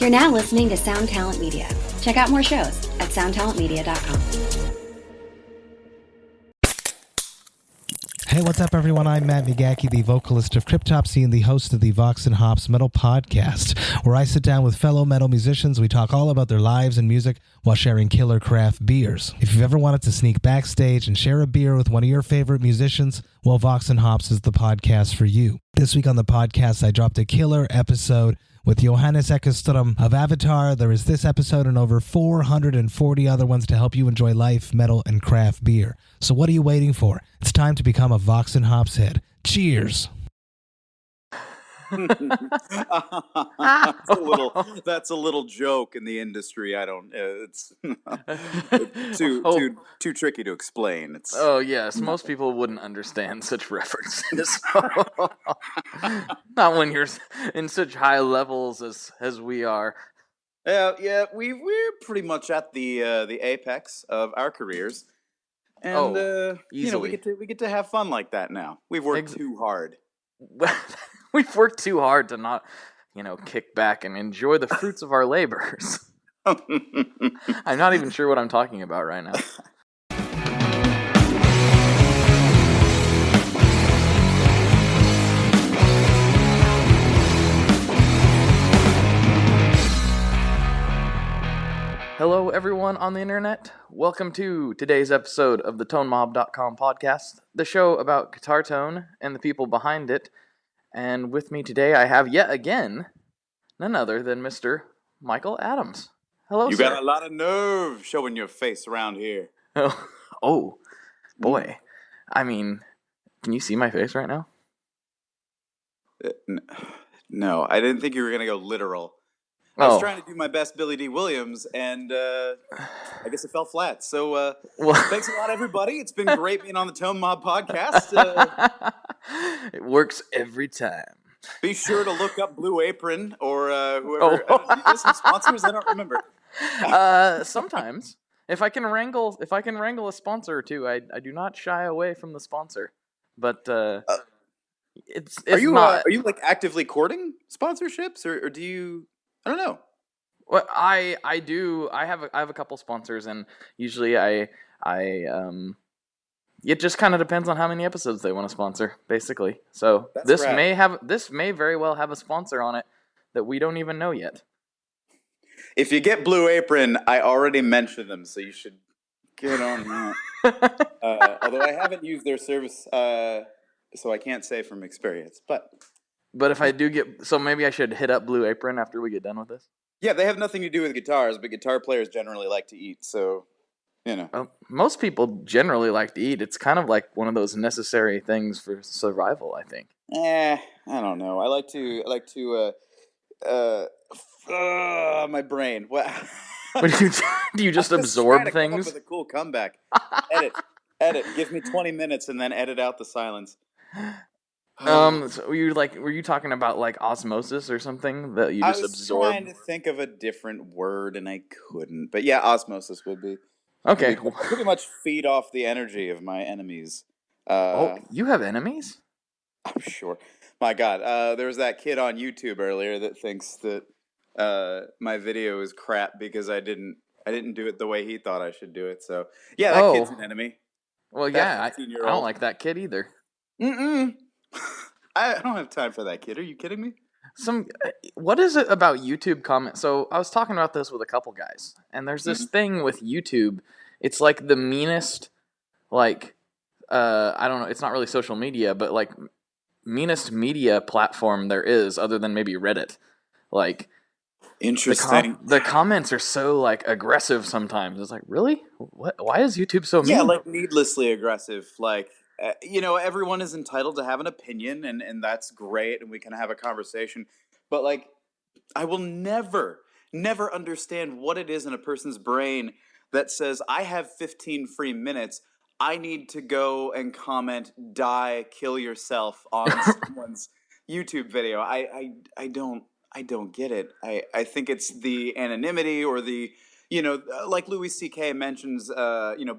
You're now listening to Sound Talent Media. Check out more shows at soundtalentmedia.com. Hey, what's up, everyone? I'm Matt Migaki, the vocalist of Cryptopsy and the host of the Vox and Hops Metal Podcast, where I sit down with fellow metal musicians. We talk all about their lives and music while sharing killer craft beers. If you've ever wanted to sneak backstage and share a beer with one of your favorite musicians, well, Vox and Hops is the podcast for you. This week on the podcast, I dropped a killer episode with Johannes Ekström of Avatar. There is this episode and over 440 other ones to help you enjoy life, metal, and craft beer. So what are you waiting for? It's time to become a Vox and Hops head. Cheers! That's a little joke in the industry. I don't. It's too tricky to explain. It's yes, most people wouldn't understand such references. Not when you're in such high levels as we are. Yeah, we're pretty much at the apex of our careers, and easily. we get to have fun like that now. We've worked too hard. We've worked too hard to not, kick back and enjoy the fruits of our labors. I'm not even sure what I'm talking about right now. Hello, everyone on the internet. Welcome to today's episode of the ToneMob.com podcast, the show about guitar tone and the people behind it. And with me today, I have yet again none other than Mr. Michael Adams. Hello, You sir. got a lot of nerve showing your face around here. Oh, boy. I mean, can you see my face right now? No, I didn't think you were going to go literal. I was trying to do my best Billy D. Williams, and I guess it fell flat. So thanks a lot, everybody. It's been great being on the Tone Mob podcast. It works every time. Be sure to look up Blue Apron or whoever. Do you have some sponsors? I don't remember. Sometimes, if I can wrangle a sponsor or two, I do not shy away from the sponsor. But it's are you not. Are you like actively courting sponsorships, or do you? I don't know. Well, I do. I have a couple sponsors, and usually I it just kind of depends on how many episodes they want to sponsor, basically. So this may very well have a sponsor on it that we don't even know yet. If you get Blue Apron, I already mentioned them, so you should get on that. Although I haven't used their service, so I can't say from experience. But if I do so maybe I should hit up Blue Apron after we get done with this. Yeah, they have nothing to do with guitars, but guitar players generally like to eat, so, Well, most people generally like to eat. It's kind of like one of those necessary things for survival, I think. I don't know. I like to my brain. What? Do you just absorb things? things? Come up with a cool comeback. Edit. Give me 20 minutes and then edit out the silence. So were you talking about like osmosis or something that you just absorb? I was trying to think of a different word and I couldn't. But yeah, osmosis would be. Okay. Pretty much feed off the energy of my enemies. You have enemies? I'm sure. My God, there was that kid on YouTube earlier that thinks that my video is crap because I didn't do it the way he thought I should do it. So yeah, that kid's an enemy. Well, yeah, I don't like that kid either. I don't have time for that kid. Are you kidding me? What is it about YouTube comments? So I was talking about this with a couple guys, and there's this thing with YouTube. It's like the meanest, I don't know. It's not really social media, but like meanest media platform there is, other than maybe Reddit. Like, interesting. The comments are so like aggressive sometimes. It's like, really? What? Why is YouTube so mean? Yeah, like needlessly aggressive. Like. Everyone is entitled to have an opinion, and that's great, and we can have a conversation. But, like, I will never understand what it is in a person's brain that says, I have 15 free minutes. I need to go and comment, die, kill yourself on someone's YouTube video. I don't get it. I think it's the anonymity or the... like Louis C.K. mentions,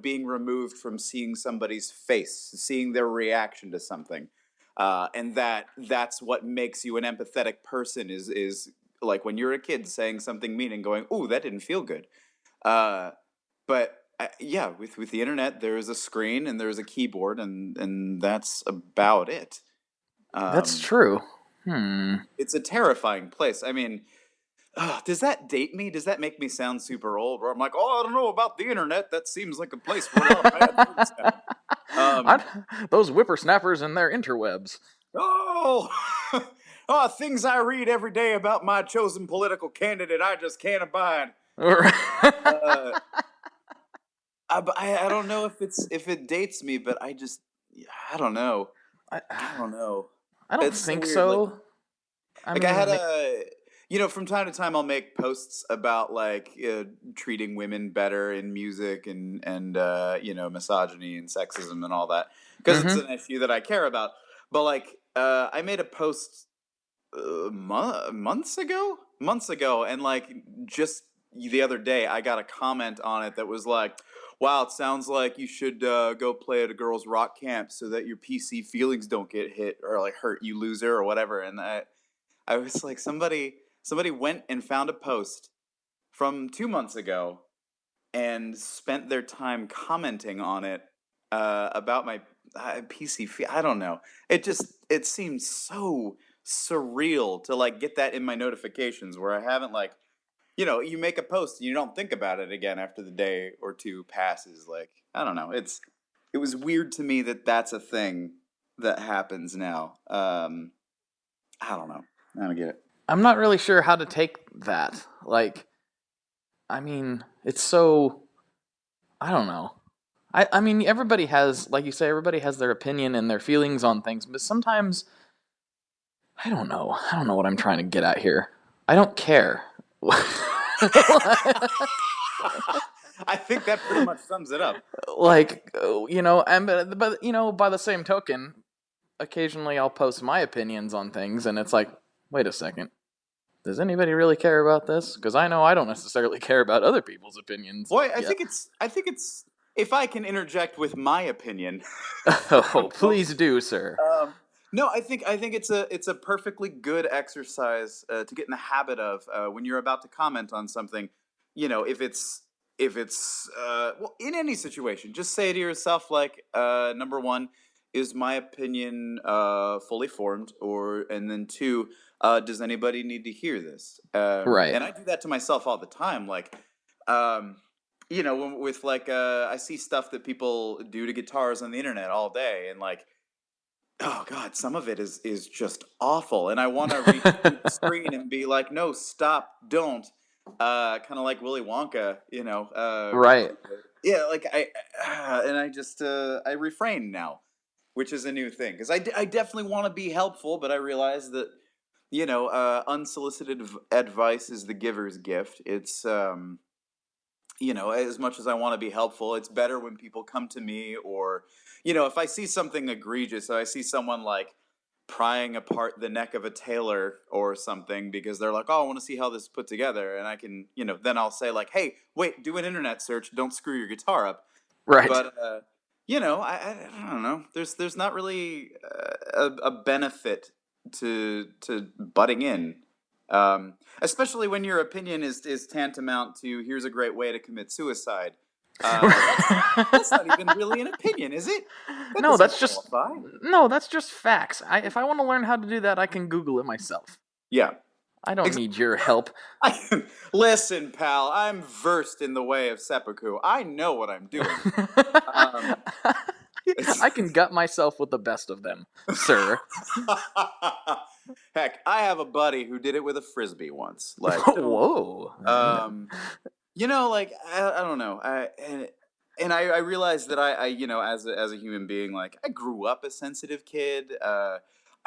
being removed from seeing somebody's face, seeing their reaction to something. And that's what makes you an empathetic person is like when you're a kid saying something mean and going, "Ooh, that didn't feel good." But yeah, with the internet, there is a screen and there's a keyboard, and that's about it. That's Um, true. it's a terrifying place. I mean, does that date me? Does that make me sound super old? Where I'm like, oh, I don't know about the internet. That seems like a place where a lot of bad things happen. Those whippersnappers and their interwebs. Oh, oh, things I read every day about my chosen political candidate, I just can't abide. I don't know if it dates me, but I don't know. I don't know. I don't It's so think weird. so. I had from time to time I'll make posts about like treating women better in music and misogyny and sexism and all that because it's an issue that I care about. But like I made a post months ago, and like just the other day I got a comment on it that was like, wow, it sounds like you should go play at a girls' rock camp so that your PC feelings don't get hit or like hurt, you loser, or whatever. And I was like, somebody went and found a post from 2 months ago and spent their time commenting on it about my PC. I don't know. It seems so surreal to like get that in my notifications where I haven't like, you make a post and you don't think about it again after the day or two passes. Like, I don't know. It was weird to me that that's a thing that happens now. I don't know. I don't get it. I'm not really sure how to take that. Like, I mean, it's so, I don't know. I mean, everybody has, like you say, everybody has their opinion and their feelings on things, but sometimes, I don't know. I don't know what I'm trying to get at here. I don't care. I think that pretty much sums it up. Like, but by the same token, occasionally I'll post my opinions on things, and it's like, wait a second. Does anybody really care about this? Because I know I don't necessarily care about other people's opinions. Boy, I think it's. If I can interject with my opinion. Oh, please do, sir. No, I think it's a perfectly good exercise to get in the habit of when you're about to comment on something. If it's well, in any situation, just say to yourself like, number one, is my opinion fully formed, and then two, does anybody need to hear this? Right. And I do that to myself all the time, like. With like I see stuff that people do to guitars on the internet all day, and like, oh god, some of it is just awful, and I want to reach through the screen and be like, no, stop, don't. Kind of like Willy Wonka, Right. Yeah, like I refrain now, which is a new thing because I definitely want to be helpful, but I realize that unsolicited advice is the giver's gift. It's as much as I want to be helpful, it's better when people come to me, or, if I see something egregious, if I see someone like prying apart the neck of a tailor or something because they're like, oh, I want to see how this is put together. And I can, then I'll say like, hey, wait, do an internet search. Don't screw your guitar up. Right. But, I don't know. There's not really a benefit to butting in. Especially when your opinion is tantamount to here's a great way to commit suicide. That's not even really an opinion, is it? That's just facts. If I want to learn how to do that, I can Google it myself. Yeah. I don't need your help. Listen, pal, I'm versed in the way of seppuku. I know what I'm doing. I can gut myself with the best of them, sir. Heck, I have a buddy who did it with a frisbee once. Like, whoa. Like I don't know. I realized that I as a human being, like I grew up a sensitive kid. I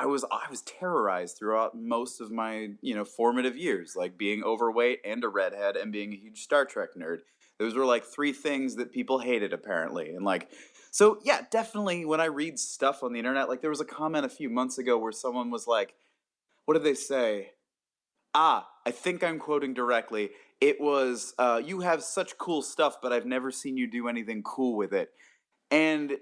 was terrorized throughout most of my formative years, like being overweight and a redhead and being a huge Star Trek nerd. Those were like three things that people hated apparently, and like. So, yeah, definitely when I read stuff on the internet, like there was a comment a few months ago where someone was like, what did they say? I think I'm quoting directly. It was, you have such cool stuff, but I've never seen you do anything cool with it. And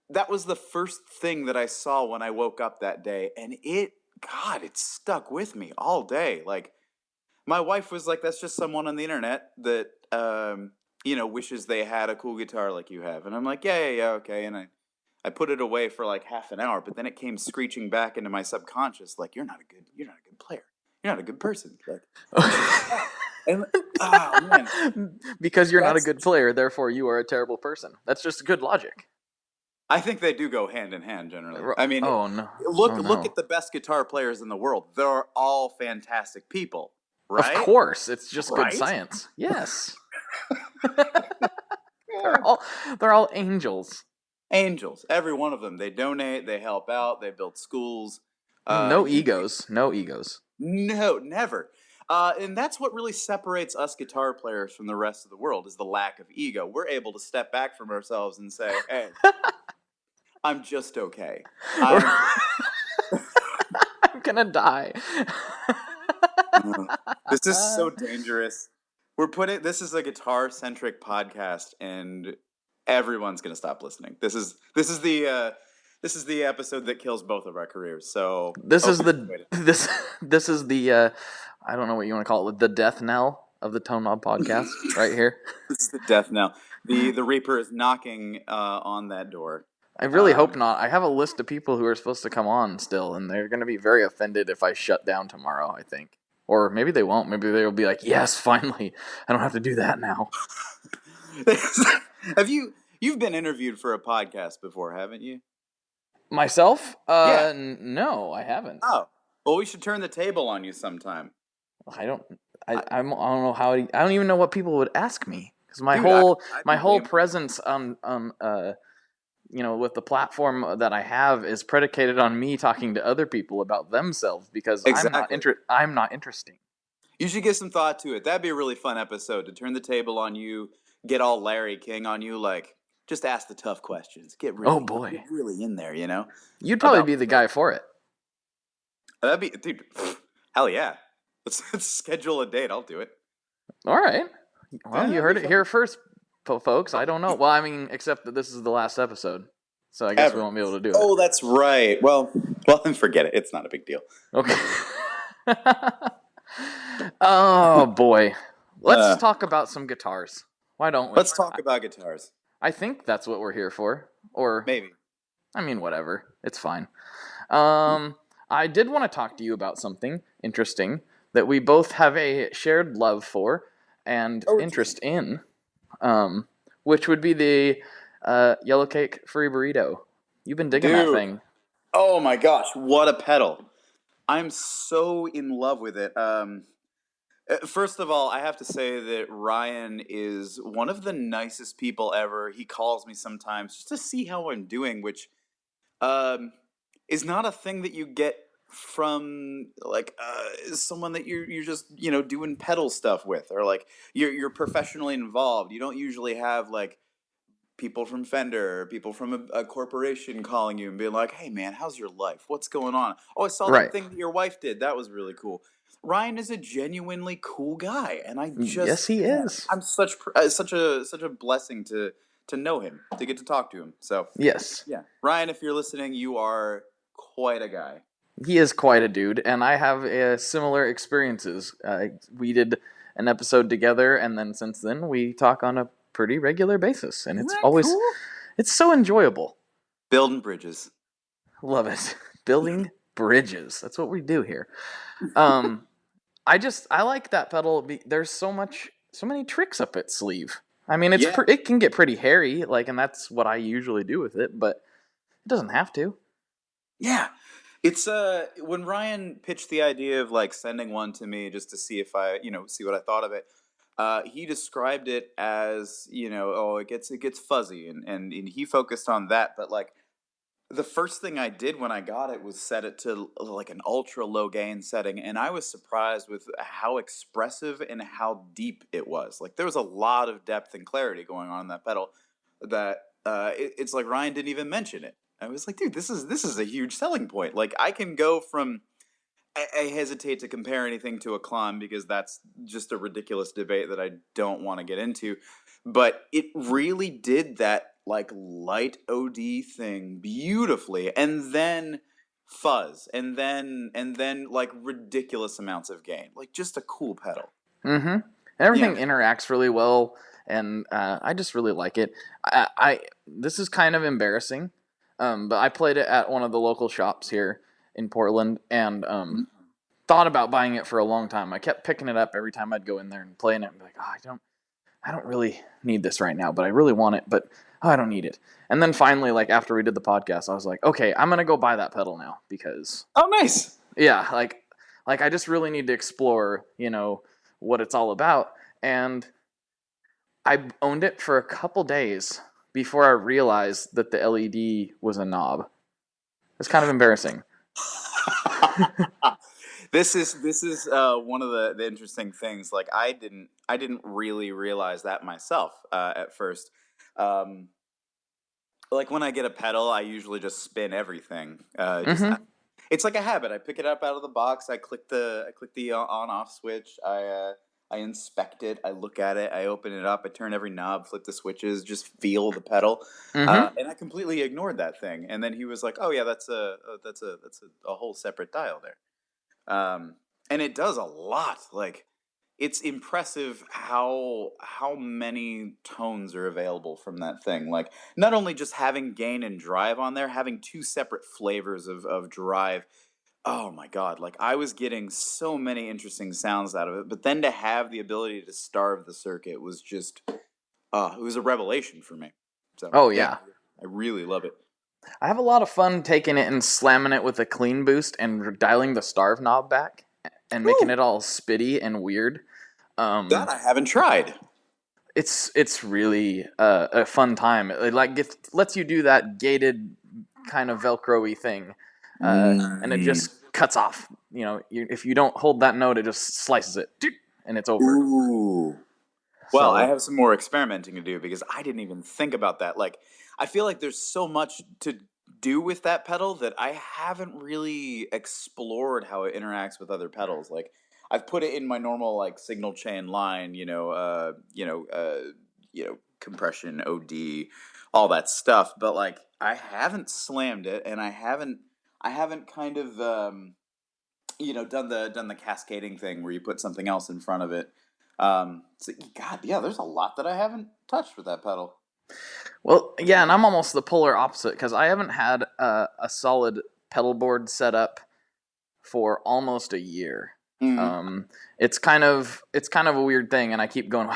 that was the first thing that I saw when I woke up that day. And it stuck with me all day. Like, My wife was like, "That's just someone on the internet that wishes they had a cool guitar like you have." And I'm like, "Yeah, okay." And I put it away for like half an hour, but then it came screeching back into my subconscious, like, "You're not a good player. You're not a good person." Like, and oh man, Because you're not a that's good player, therefore you are a terrible person. That's just good logic. I think they do go hand in hand generally. I mean, Oh no! look Oh look no! at the best guitar players in the world. They're all fantastic people, Of right? course, it's just good Right? science. Yes, they're all angels. Angels, every one of them. They donate, they help out, they build schools. No You egos. No egos. no, never. And that's what really separates us guitar players from the rest of the world is the lack of ego. We're able to step back from ourselves and say, "Hey, I'm just okay. I'm I'm gonna die. This is so dangerous. This is a guitar centric podcast, and everyone's gonna stop listening. This is the episode that kills both of our careers. So This is hopefully the this is the I don't know what you want to call it, the death knell of the Tone Mob podcast right here. this is the death knell. The Reaper is knocking on that door. I really hope not. I have a list of people who are supposed to come on still, and they're going to be very offended if I shut down tomorrow, I think. Or maybe they won't. Maybe they'll be like, yes, finally. I don't have to do that now. You've been interviewed for a podcast before, haven't you? Myself? Yeah. No, I haven't. Oh. Well, we should turn the table on you sometime. I don't know how. I don't even know what people would ask me because my I'd whole be presence on with the platform that I have is predicated on me talking to other people about themselves because Exactly. I'm not interesting. You should give some thought to it. That'd be a really fun episode to turn the table on you, get all Larry King on you, like just ask the tough questions. Get really in there, you know? You'd probably be the guy for it. That'd be, dude. Hell yeah. Let's schedule a date. I'll do it. All right. Well, you heard it here first, folks. I don't know. Well, I mean, except that this is the last episode, so I guess we won't be able to do it. Oh, that's right. Well, then forget it. It's not a big deal. Okay. Oh boy, let's talk about some guitars. Why don't we? Let's talk about guitars. I think that's what we're here for. Or maybe. I mean, whatever. It's fine. I did want to talk to you about something interesting that we both have a shared love for and interest in, which would be the Yellow Cake Free Burrito. You've been digging that thing. Oh my gosh, what a pedal. I'm so in love with it. First of all, I have to say that Ryan is one of the nicest people ever. He calls me sometimes just to see how I'm doing, which is not a thing that you get from like someone that you're just doing pedal stuff with, or like you're professionally involved. You don't usually have like people from Fender or people from a corporation calling you and being like, "Hey man, how's your life? What's going on? Oh, I saw that thing that your wife did. That was really cool." Ryan is a genuinely cool guy, and I just yes, he is. I'm such a blessing to know him, to get to talk to him. So yes, yeah, Ryan, if you're listening, you are quite a guy. He is quite a dude, and I have similar experiences. We did an episode together, and then since then we talk on a pretty regular basis, and it's always cool? It's so enjoyable. Building bridges. Love it. Building bridges. That's what we do here. I like that pedal. There's so many tricks up its sleeve. I mean, it can get pretty hairy, like, and that's what I usually do with it, but it doesn't have to. Yeah. It's when Ryan pitched the idea of like sending one to me just to see if I, see what I thought of it. He described it as, it gets fuzzy and he focused on that, but like the first thing I did when I got it was set it to like an ultra low gain setting, and I was surprised with how expressive and how deep it was. Like there was a lot of depth and clarity going on in that pedal that it's like Ryan didn't even mention it. I was like, dude, this is a huge selling point. Like I can go from I hesitate to compare anything to a Klon because that's just a ridiculous debate that I don't want to get into. But it really did that like light OD thing beautifully. And then fuzz, and then like ridiculous amounts of gain. Like just a cool pedal. Mm-hmm. And everything Yeah. interacts really well, and I just really like it. This is kind of embarrassing, but I played it at one of the local shops here in Portland, and thought about buying it for a long time. I kept picking it up every time I'd go in there and playing it and be like, oh, I don't really need this right now, but I really want it, but I don't need it. And then finally, like after we did the podcast, I was like, okay, I'm gonna go buy that pedal now because Oh, nice. yeah, like I just really need to explore, what it's all about. And I owned it for a couple days before I realized that the LED was a knob. It's kind of embarrassing. This is one of the interesting things. Like I didn't really realize that myself at first. Like when I get a pedal, I usually just spin everything. It's like a habit. I pick it up out of the box. I click the on off switch. I inspect it. I look at it. I open it up. I turn every knob, flip the switches, just feel the pedal. And I completely ignored that thing. And then he was like, "Oh yeah, that's a whole separate dial there." And it does a lot. Like it's impressive how many tones are available from that thing. Like not only just having gain and drive on there, having two separate flavors of drive. Oh my god, like I was getting so many interesting sounds out of it, but then to have the ability to starve the circuit was just it was a revelation for me. So Oh yeah. I really love it. I have a lot of fun taking it and slamming it with a clean boost and dialing the starve knob back and making it all spitty and weird. That I haven't tried. It's really a fun time. It lets you do that gated kind of Velcro-y thing, and it just cuts off. If you don't hold that note, it just slices it, and it's over. Ooh. Well, I have some more experimenting to do because I didn't even think about that. Like, I feel like there's so much to do with that pedal that I haven't really explored how it interacts with other pedals. Like, I've put it in my normal like signal chain line, compression, OD, all that stuff. But like, I haven't slammed it, and I haven't kind of done the cascading thing where you put something else in front of it. So God, yeah, there's a lot that I haven't touched with that pedal. Well, yeah, and I'm almost the polar opposite because I haven't had a solid pedal board set up for almost a year. It's kind of a weird thing, and I keep going.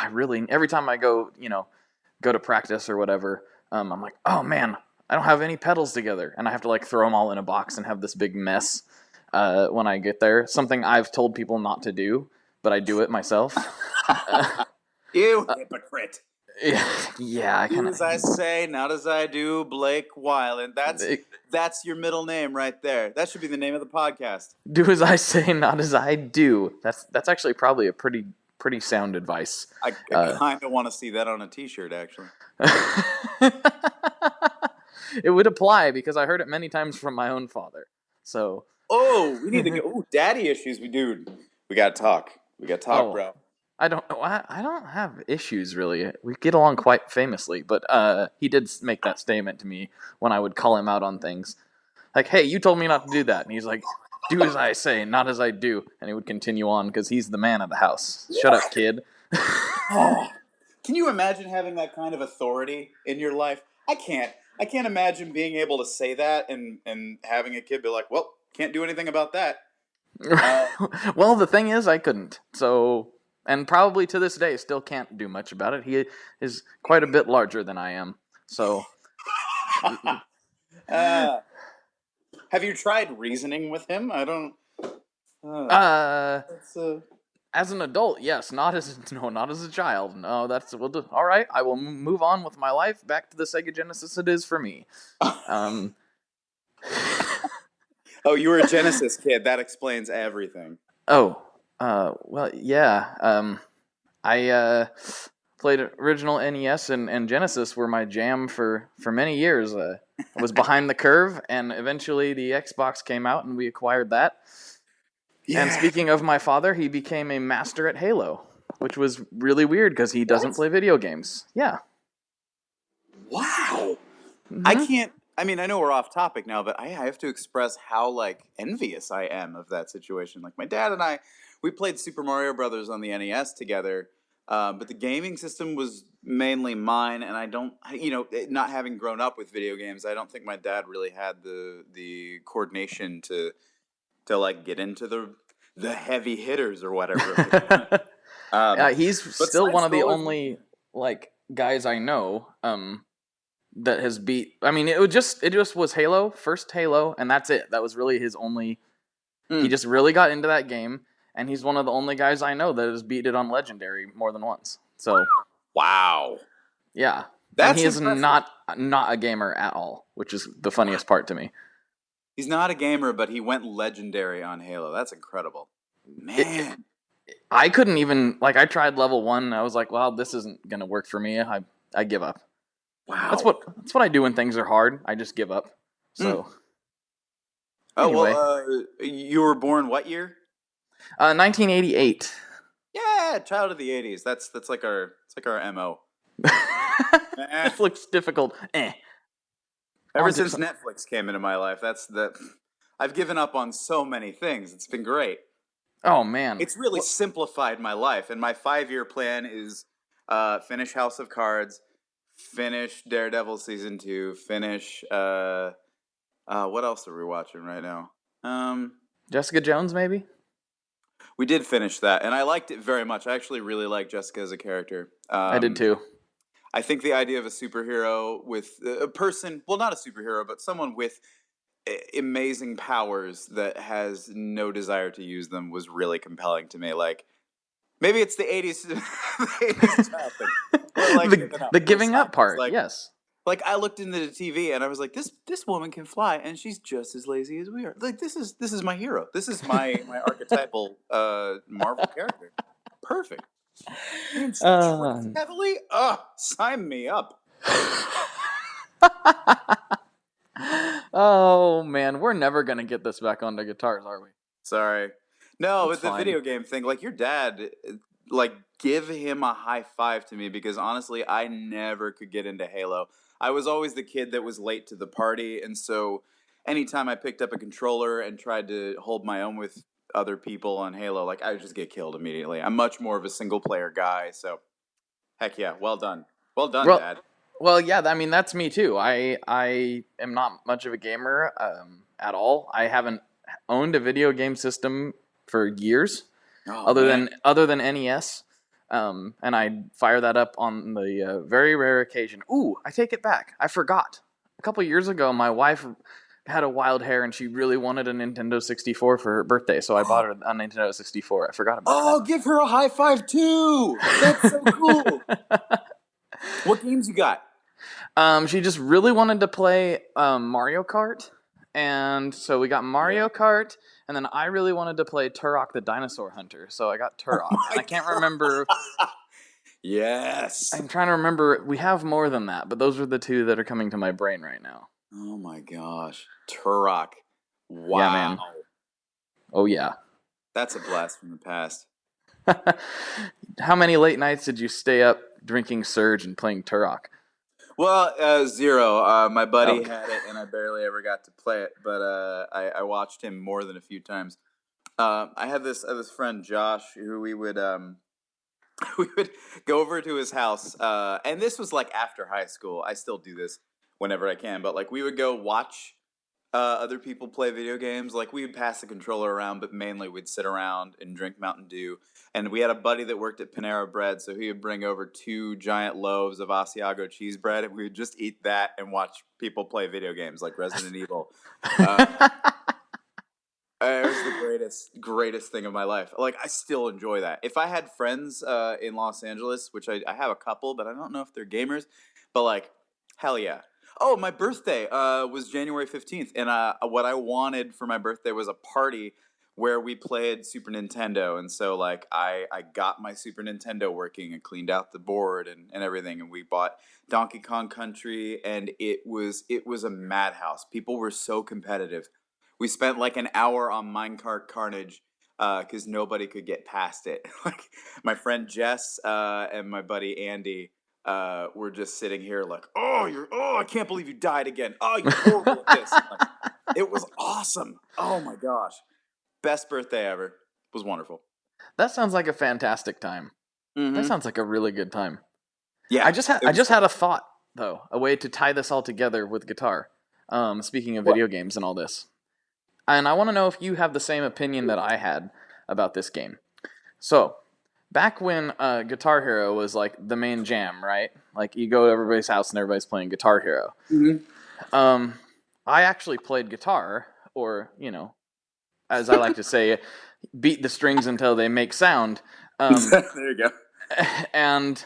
Every time I go to practice or whatever, I'm like, oh man, I don't have any pedals together, and I have to like throw them all in a box and have this big mess when I get there. Something I've told people not to do, but I do it myself. You hypocrite. Yeah. Do as I say, not as I do, Blake Weiland. That's your middle name right there. That should be the name of the podcast. Do as I say, not as I do. That's actually probably a pretty sound advice. I kind of want to see that on a T-shirt, actually. It would apply because I heard it many times from my own father. So. Oh, we need to go. Oh, daddy issues. We gotta talk. Bro. I don't have issues really. We get along quite famously, but he did make that statement to me when I would call him out on things. Like, hey, you told me not to do that. And he's like, do as I say, not as I do. And he would continue on because he's the man of the house. Shut up, kid. Can you imagine having that kind of authority in your life? I can't imagine being able to say that and having a kid be like, well, can't do anything about that. Well, the thing is, I couldn't. So, and probably to this day, still can't do much about it. He is quite a bit larger than I am. So, have you tried reasoning with him? I don't. As an adult, yes. Not as a child. No, we'll do. All right, I will move on with my life. Back to the Sega Genesis. It is for me. Oh, you were a Genesis kid. That explains everything. Oh, well, yeah. I played original NES and Genesis were my jam for many years. I was behind the curve, and eventually the Xbox came out, and we acquired that. Yeah. And speaking of my father, he became a master at Halo, which was really weird because he doesn't play video games. Yeah. Wow. Mm-hmm. I mean, I know we're off topic now, but I have to express how like envious I am of that situation. Like my dad and I, we played Super Mario Brothers on the NES together, but the gaming system was mainly mine, and I don't, not having grown up with video games, I don't think my dad really had the coordination to like get into the heavy hitters or whatever. He's But still side one of the scrollers, only like guys I know that has beat. I mean, it just was Halo, first Halo, and that's it. That was really his only. He just really got into that game, and he's one of the only guys I know that has beat it on Legendary more than once. So wow, yeah, and that's he is impressive. not a gamer at all, which is the funniest part to me. He's not a gamer, but he went legendary on Halo. That's incredible, man. I couldn't even like. I tried level 1. And I was like, well, this isn't gonna work for me. I give up. Wow. That's what I do when things are hard. I just give up. So. Oh Anyway. well, you were born what year? 1988. Yeah, child of the '80s. That's like our MO. This looks difficult. Ever since Netflix came into my life, I've given up on so many things. It's been great. Oh man, It's really simplified my life, and my 5-year plan is finish House of Cards, finish Daredevil season 2, finish what else are we watching right now? Jessica Jones, maybe? We did finish that, and I liked it very much. I actually really like Jessica as a character. I did too. I think the idea of a superhero with a person, well, not a superhero, but someone with amazing powers that has no desire to use them was really compelling to me. Like, maybe it's the 80s, the 80s child thing. Or like the giving up part, like, yes. Like, I looked into the TV and I was like, this woman can fly, and she's just as lazy as we are. Like, this is my hero. This is my archetypal Marvel character. Perfect. And she drinks heavily? Sign me up. Oh man, we're never gonna get this back onto guitars, are we? Sorry. No, That's with the fine. video game thing, like your dad, like give him a high five to me, because honestly, I never could get into Halo. I was always the kid that was late to the party, and so anytime I picked up a controller and tried to hold my own with other people on Halo, like I would just get killed immediately. I'm much more of a single player guy, so heck yeah, well done. Well done, Dad. Well, yeah, I mean that's me too. I am not much of a gamer at all. I haven't owned a video game system for years, other than NES. And I fire that up on the very rare occasion. Ooh, I take it back. I forgot. A couple years ago, my wife had a wild hair and she really wanted a Nintendo 64 for her birthday, so I bought her a Nintendo 64. I forgot about that. Oh, give her a high five too! That's so cool. What games you got? She just really wanted to play Mario Kart, and so we got Mario Kart, and then I really wanted to play Turok the Dinosaur Hunter, so I got Turok. I can't remember. Yes. I'm trying to remember. We have more than that, but those are the two that are coming to my brain right now. Oh my gosh. Turok. Wow. Yeah, man. Oh, yeah. That's a blast from the past. How many late nights did you stay up drinking Surge and playing Turok? Well, 0. My buddy had it, and I barely ever got to play it, but I watched him more than a few times. I had this friend, Josh, who we would go over to his house, and this was like after high school. I still do this whenever I can, but like we would go watch other people play video games. Like we would pass the controller around, but mainly we'd sit around and drink Mountain Dew. And we had a buddy that worked at Panera Bread, so he would bring over 2 giant loaves of Asiago cheese bread, and we would just eat that and watch people play video games like Resident Evil. It was the greatest thing of my life. Like, I still enjoy that. If I had friends in Los Angeles, which I have a couple, but I don't know if they're gamers, but like, hell yeah. Oh, my birthday was January 15th, and what I wanted for my birthday was a party where we played Super Nintendo. And so, like, I got my Super Nintendo working and cleaned out the board and everything, and we bought Donkey Kong Country, and it was a madhouse. People were so competitive. We spent like an hour on Minecart Carnage because nobody could get past it. Like, my friend Jess and my buddy Andy we're just sitting here like, I can't believe you died again. Oh, you're horrible at this. Like, it was awesome. Oh my gosh. Best birthday ever. It was wonderful. That sounds like a fantastic time. That sounds like a really good time. Yeah. I just had a thought though, a way to tie this all together with guitar. Speaking of video games and all this. And I want to know if you have the same opinion that I had about this game. So, back when Guitar Hero was like the main jam, right? Like you go to everybody's house and everybody's playing Guitar Hero. I actually played guitar, or as I like to say, beat the strings until they make sound. There you go. And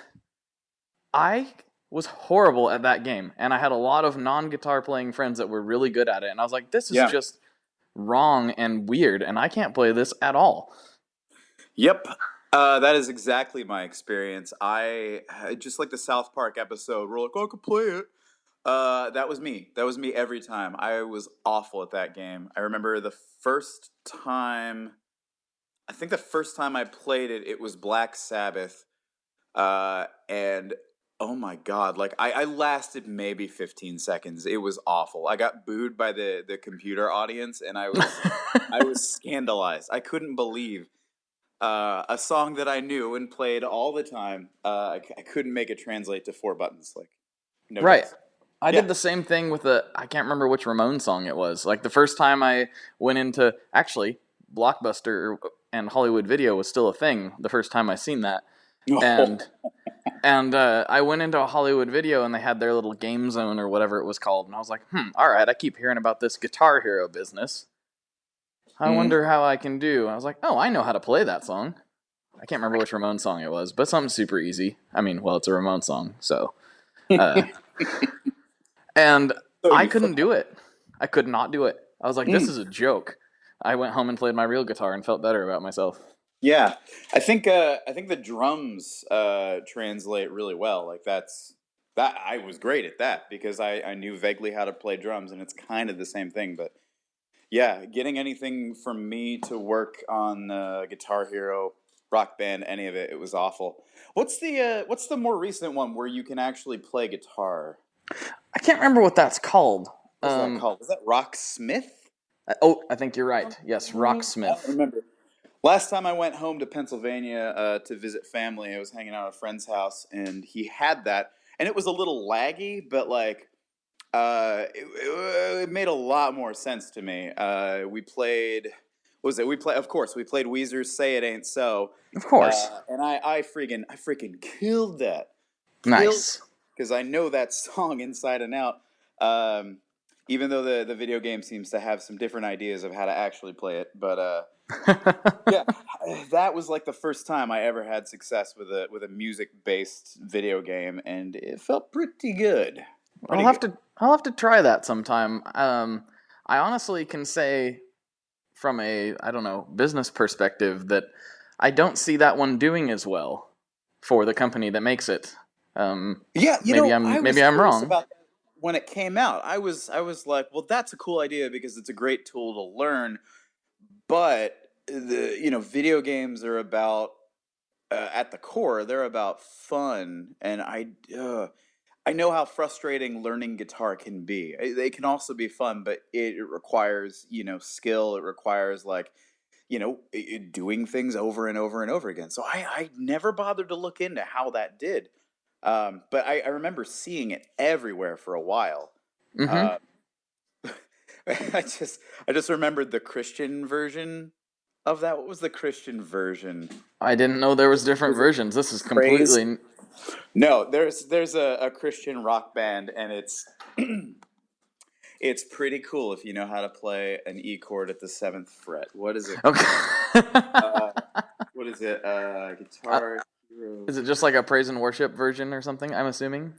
I was horrible at that game, and I had a lot of non-guitar playing friends that were really good at it, and I was like, this is just wrong and weird, and I can't play this at all. Yep. That is exactly my experience. I just like the South Park episode, we're like, I could play it. That was me. That was me every time. I was awful at that game. I remember the first time I played it, it was Black Sabbath. And oh my God, like I lasted maybe 15 seconds. It was awful. I got booed by the computer audience, and I was scandalized. I couldn't believe a song that I knew and played all the time. I couldn't make it translate to 4 buttons. Like, no right. chance. I did the same thing with I can't remember which Ramones song it was. Like the first time I went into, actually, Blockbuster and Hollywood Video was still a thing the first time I seen that. And I went into a Hollywood Video and they had their little game zone or whatever it was called. And I was like, all right, I keep hearing about this Guitar Hero business. I wonder how I can do. I was like, I know how to play that song. I can't remember which Ramones song it was, but something super easy. I mean, well, it's a Ramones song, so... And I couldn't do it. I could not do it. I was like, this is a joke. I went home and played my real guitar and felt better about myself. Yeah, I think the drums translate really well. Like that. I was great at that because I knew vaguely how to play drums, and it's kind of the same thing. But yeah, getting anything from me to work on Guitar Hero, Rock Band, any of it, it was awful. What's the more recent one where you can actually play guitar? I can't remember what that's called. What's that called? Is that Rocksmith? I think you're right. Yes, Rocksmith. I remember. Last time I went home to Pennsylvania to visit family, I was hanging out at a friend's house, and he had that, and it was a little laggy, but like it made a lot more sense to me. We played. What was it? Of course, we played Weezer's "Say It Ain't So." Of course. And I freaking killed that. Nice. Because I know that song inside and out. Even though the video game seems to have some different ideas of how to actually play it, but yeah, that was like the first time I ever had success with a music-based video game, and it felt pretty good. I'll have to try that sometime. I honestly can say, from a business perspective, that I don't see that one doing as well for the company that makes it. Maybe I'm wrong. About that when it came out, I was like, well, that's a cool idea because it's a great tool to learn. But video games are about at the core, they're about fun, and I know how frustrating learning guitar can be. They can also be fun, but it requires skill. It requires doing things over and over and over again. So I never bothered to look into how that did. But I remember seeing it everywhere for a while. I just remembered the Christian version of that. What was the Christian version? I didn't know there was different versions. This is completely... No, there's a Christian rock band, and it's it's pretty cool if you know how to play an E chord at the 7th fret. What is it? Okay. What is it? Guitar Hero. Is it just like a praise and worship version or something, I'm assuming?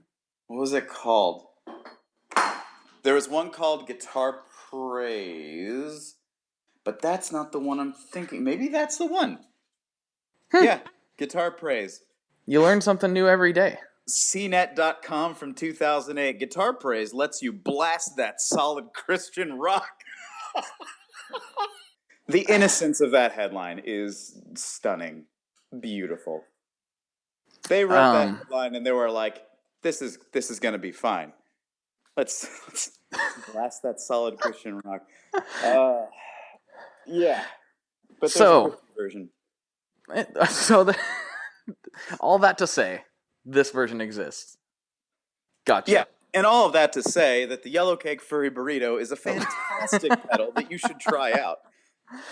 What was it called? There was one called Guitar Praise, but that's not the one I'm thinking. Maybe that's the one. Yeah, Guitar Praise. You learn something new every day. CNET.com from 2008. Guitar Praise lets you blast that solid Christian rock. The innocence of that headline is stunning. Beautiful. They wrote that headline and they were like, "This is gonna be fine. Let's blast that solid Christian rock." Yeah, but there's a Christian version. All that to say, this version exists. Gotcha. Yeah, and all of that to say that the Yellow Cake Furry Burrito is a fantastic pedal that you should try out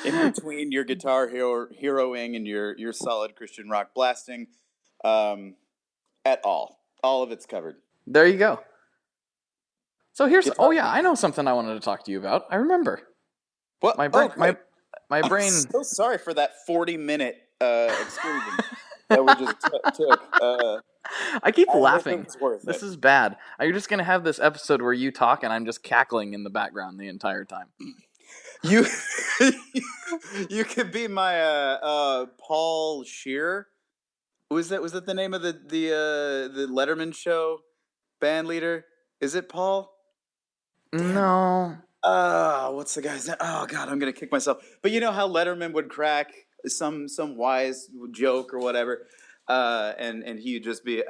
in between your guitar heroing and your solid Christian rock blasting. At all of it's covered. There you go. So here's I know something I wanted to talk to you about. I remember. What? My brain. My brain. I'm so sorry for that 40-minute excursion that we just took. I keep laughing. This is bad. Are you just gonna have this episode where you talk and I'm just cackling in the background the entire time? You could be my Paul Scheer. Was that the name of the Letterman show band leader? Is it Paul? No. What's the guy's name? Oh God, I'm gonna kick myself. But you know how Letterman would crack some wise joke or whatever, and he'd just be.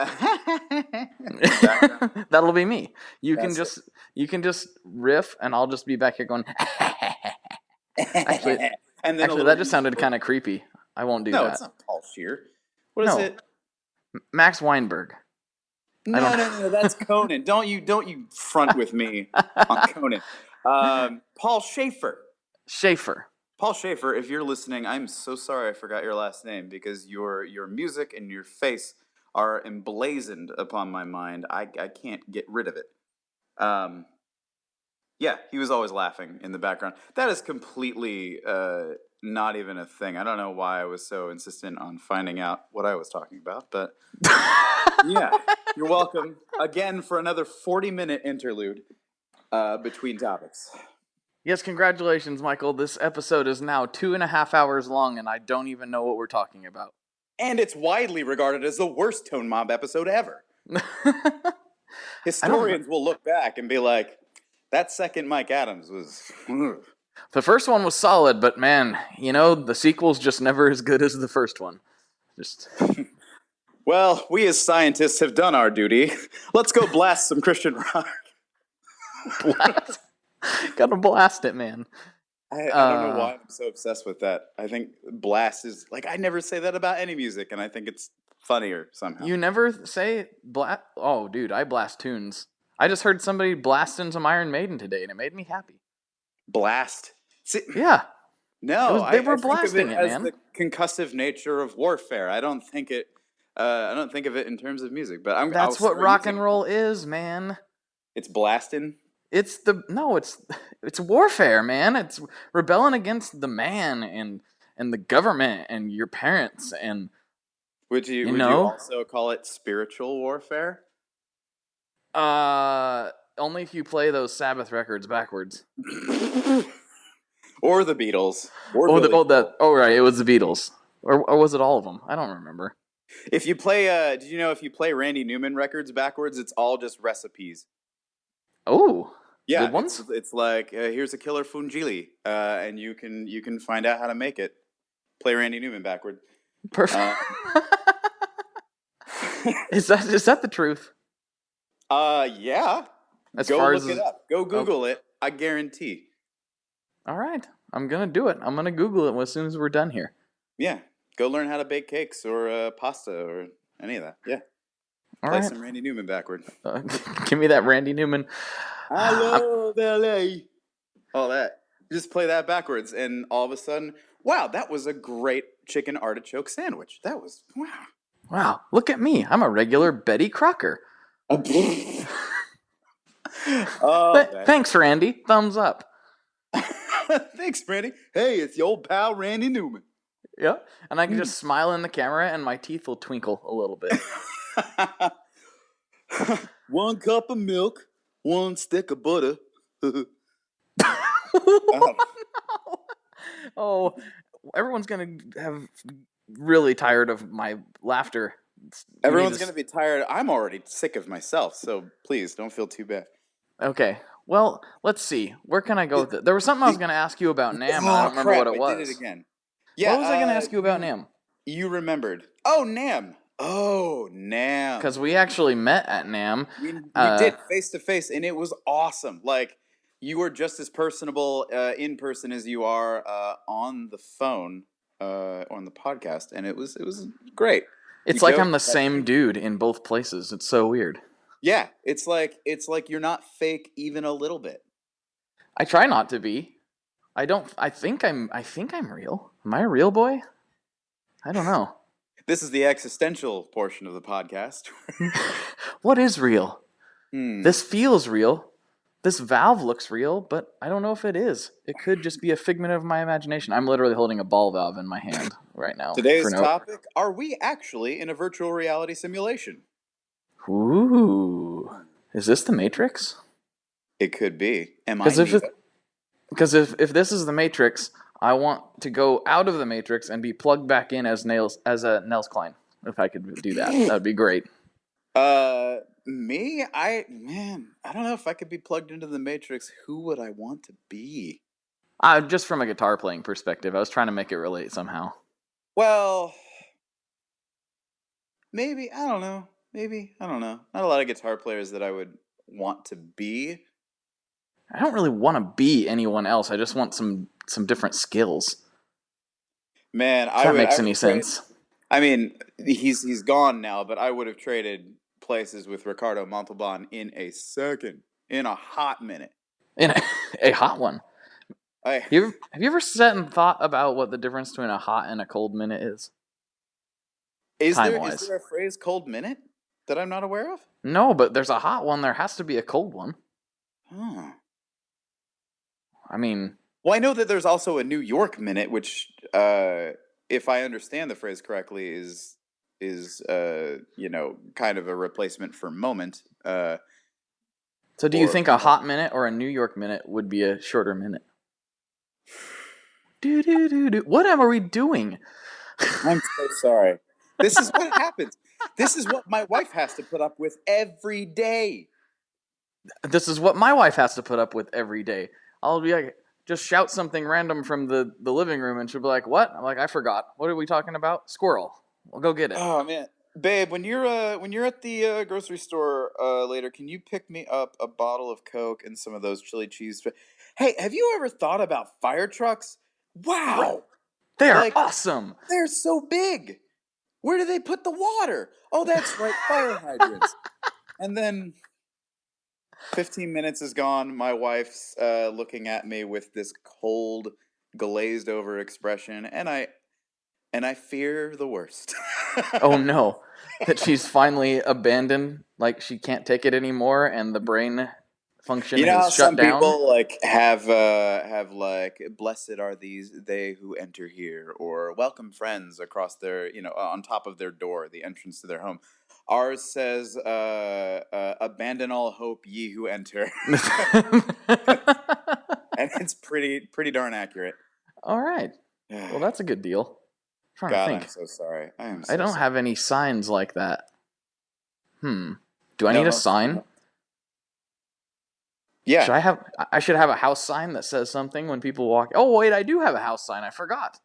That'll be me. You can just riff, and I'll just be back here going. Actually, that just sounded kind of creepy. I won't do that. No, it's not Paul Scheer. What is it? Max Weinberg. No, that's Conan. Don't you front with me on Conan. Paul Schaefer. Paul Schaefer, if you're listening, I'm so sorry I forgot your last name because your music and your face are emblazoned upon my mind. I can't get rid of it. Yeah, he was always laughing in the background. That is completely not even a thing. I don't know why I was so insistent on finding out what I was talking about, but yeah, you're welcome again for another 40-minute interlude between topics. Yes, congratulations, Michael. This episode is now 2.5 hours long, and I don't even know what we're talking about. And it's widely regarded as the worst Tone Mob episode ever. Historians will look back and be like, that second Mike Adams was... The first one was solid, but man, the sequel's just never as good as the first one. Well, we as scientists have done our duty. Let's go blast some Christian rock. Blast? Gotta blast it, man. I don't know why I'm so obsessed with that. I think blast is... I never say that about any music, and I think it's funnier somehow. You never say blast? Oh, dude, I blast tunes. I just heard somebody blasting some Iron Maiden today, and it made me happy. Blast? Yeah. No, they were blasting it, as man. the concussive nature of warfare. I don't think it. I don't think of it in terms of music. But that's what rock and roll is, man. It's blasting. It's warfare, man. It's rebelling against the man and the government and your parents and. Would you also call it spiritual warfare? Only if you play those Sabbath records backwards. Or the Beatles. Right, it was the Beatles. Or was it all of them? I don't remember. If you play, did you know if you play Randy Newman records backwards, it's all just recipes. Oh, yeah. Good ones? It's like, here's a killer fungili, and you can find out how to make it. Play Randy Newman backward. Perfect. Is that the truth? Yeah. Go look it up. Go Google it. I guarantee. All right. I'm going to do it. I'm going to Google it as soon as we're done here. Yeah. Go learn how to bake cakes or pasta or any of that. Yeah. Play some Randy Newman backward. Give me that Randy Newman. I love L.A. All that. Just play that backwards and all of a sudden, wow, that was a great chicken artichoke sandwich. That was, wow. Wow. Look at me. I'm a regular Betty Crocker. Thanks, Randy. Thumbs up. Thanks, Randy. Hey, it's your old pal, Randy Newman. Yeah, and I can just smile in the camera and my teeth will twinkle a little bit. 1 cup of milk, 1 stick of butter. Oh, everyone's going to have really tired of my laughter. Everyone's going to be tired. I'm already sick of myself, so please don't feel too bad. Okay. Well, let's see. Where can I go with it? There was something I was going to ask you about NAMM, and I don't remember what it was. I did it again. Yeah, what was I going to ask you about NAMM? You remembered. Oh, NAMM. Oh, because we actually met at NAMM. We did face to face, and it was awesome. Like, you were just as personable in person as you are on the phone on the podcast, and it was great. It's like I'm the same dude in both places. It's so weird. Yeah, it's like you're not fake even a little bit. I try not to be. I think I'm real. Am I a real boy? I don't know. This is the existential portion of the podcast. What is real? This feels real. This valve looks real, but I don't know if it is. It could just be a figment of my imagination. I'm literally holding a ball valve in my hand right now. Today's topic, are we actually in a virtual reality simulation? Ooh. Is this the Matrix? It could be. Because if this is the Matrix, I want to go out of the Matrix and be plugged back in as Nels Klein. If I could do that, that would be great. Me? I don't know if I could be plugged into the Matrix. Who would I want to be? Just from a guitar playing perspective, I was trying to make it relate somehow. Well, maybe, I don't know. Maybe, I don't know. Not a lot of guitar players that I would want to be. I don't really want to be anyone else. I just want some different skills. Man, if that makes any sense. I mean, he's gone now, but I would have traded places with Ricardo Montalban in a second, in a hot minute. In a hot one. Have you ever sat and thought about what the difference between a hot and a cold minute is? Is there a phrase cold minute that I'm not aware of? No, but there's a hot one. There has to be a cold one. Huh. I mean... Well, I know that there's also a New York minute, which, if I understand the phrase correctly, is kind of a replacement for moment. So do you think a hot minute or a New York minute would be a shorter minute? What are we doing? I'm so sorry. This is what happens. This is what my wife has to put up with every day. This is what my wife has to put up with every day. I'll be like, just shout something random from the living room, and she'll be like, "What?" I'm like, "I forgot. What are we talking about?" Squirrel. We'll go get it. Oh man, babe, when you're at the grocery store later, can you pick me up a bottle of Coke and some of those chili cheese? Hey, have you ever thought about fire trucks? Wow, they are awesome. They're so big. Where do they put the water? Oh, that's right, fire hydrants. And then 15 minutes is gone. My wife's looking at me with this cold, glazed over expression, and I fear the worst. Oh no, that she's finally abandoned, like she can't take it anymore, and the brain function has shut down. Some people like have like, blessed are they who enter here, or welcome friends across their, on top of their door, the entrance to their home. Ours says, abandon all hope, ye who enter. And it's pretty darn accurate. All right. Well, that's a good deal. God, I'm so sorry. I don't have any signs like that. Do I need a sign? Yeah. I should have a house sign that says something when people walk. Oh, wait, I do have a house sign. I forgot.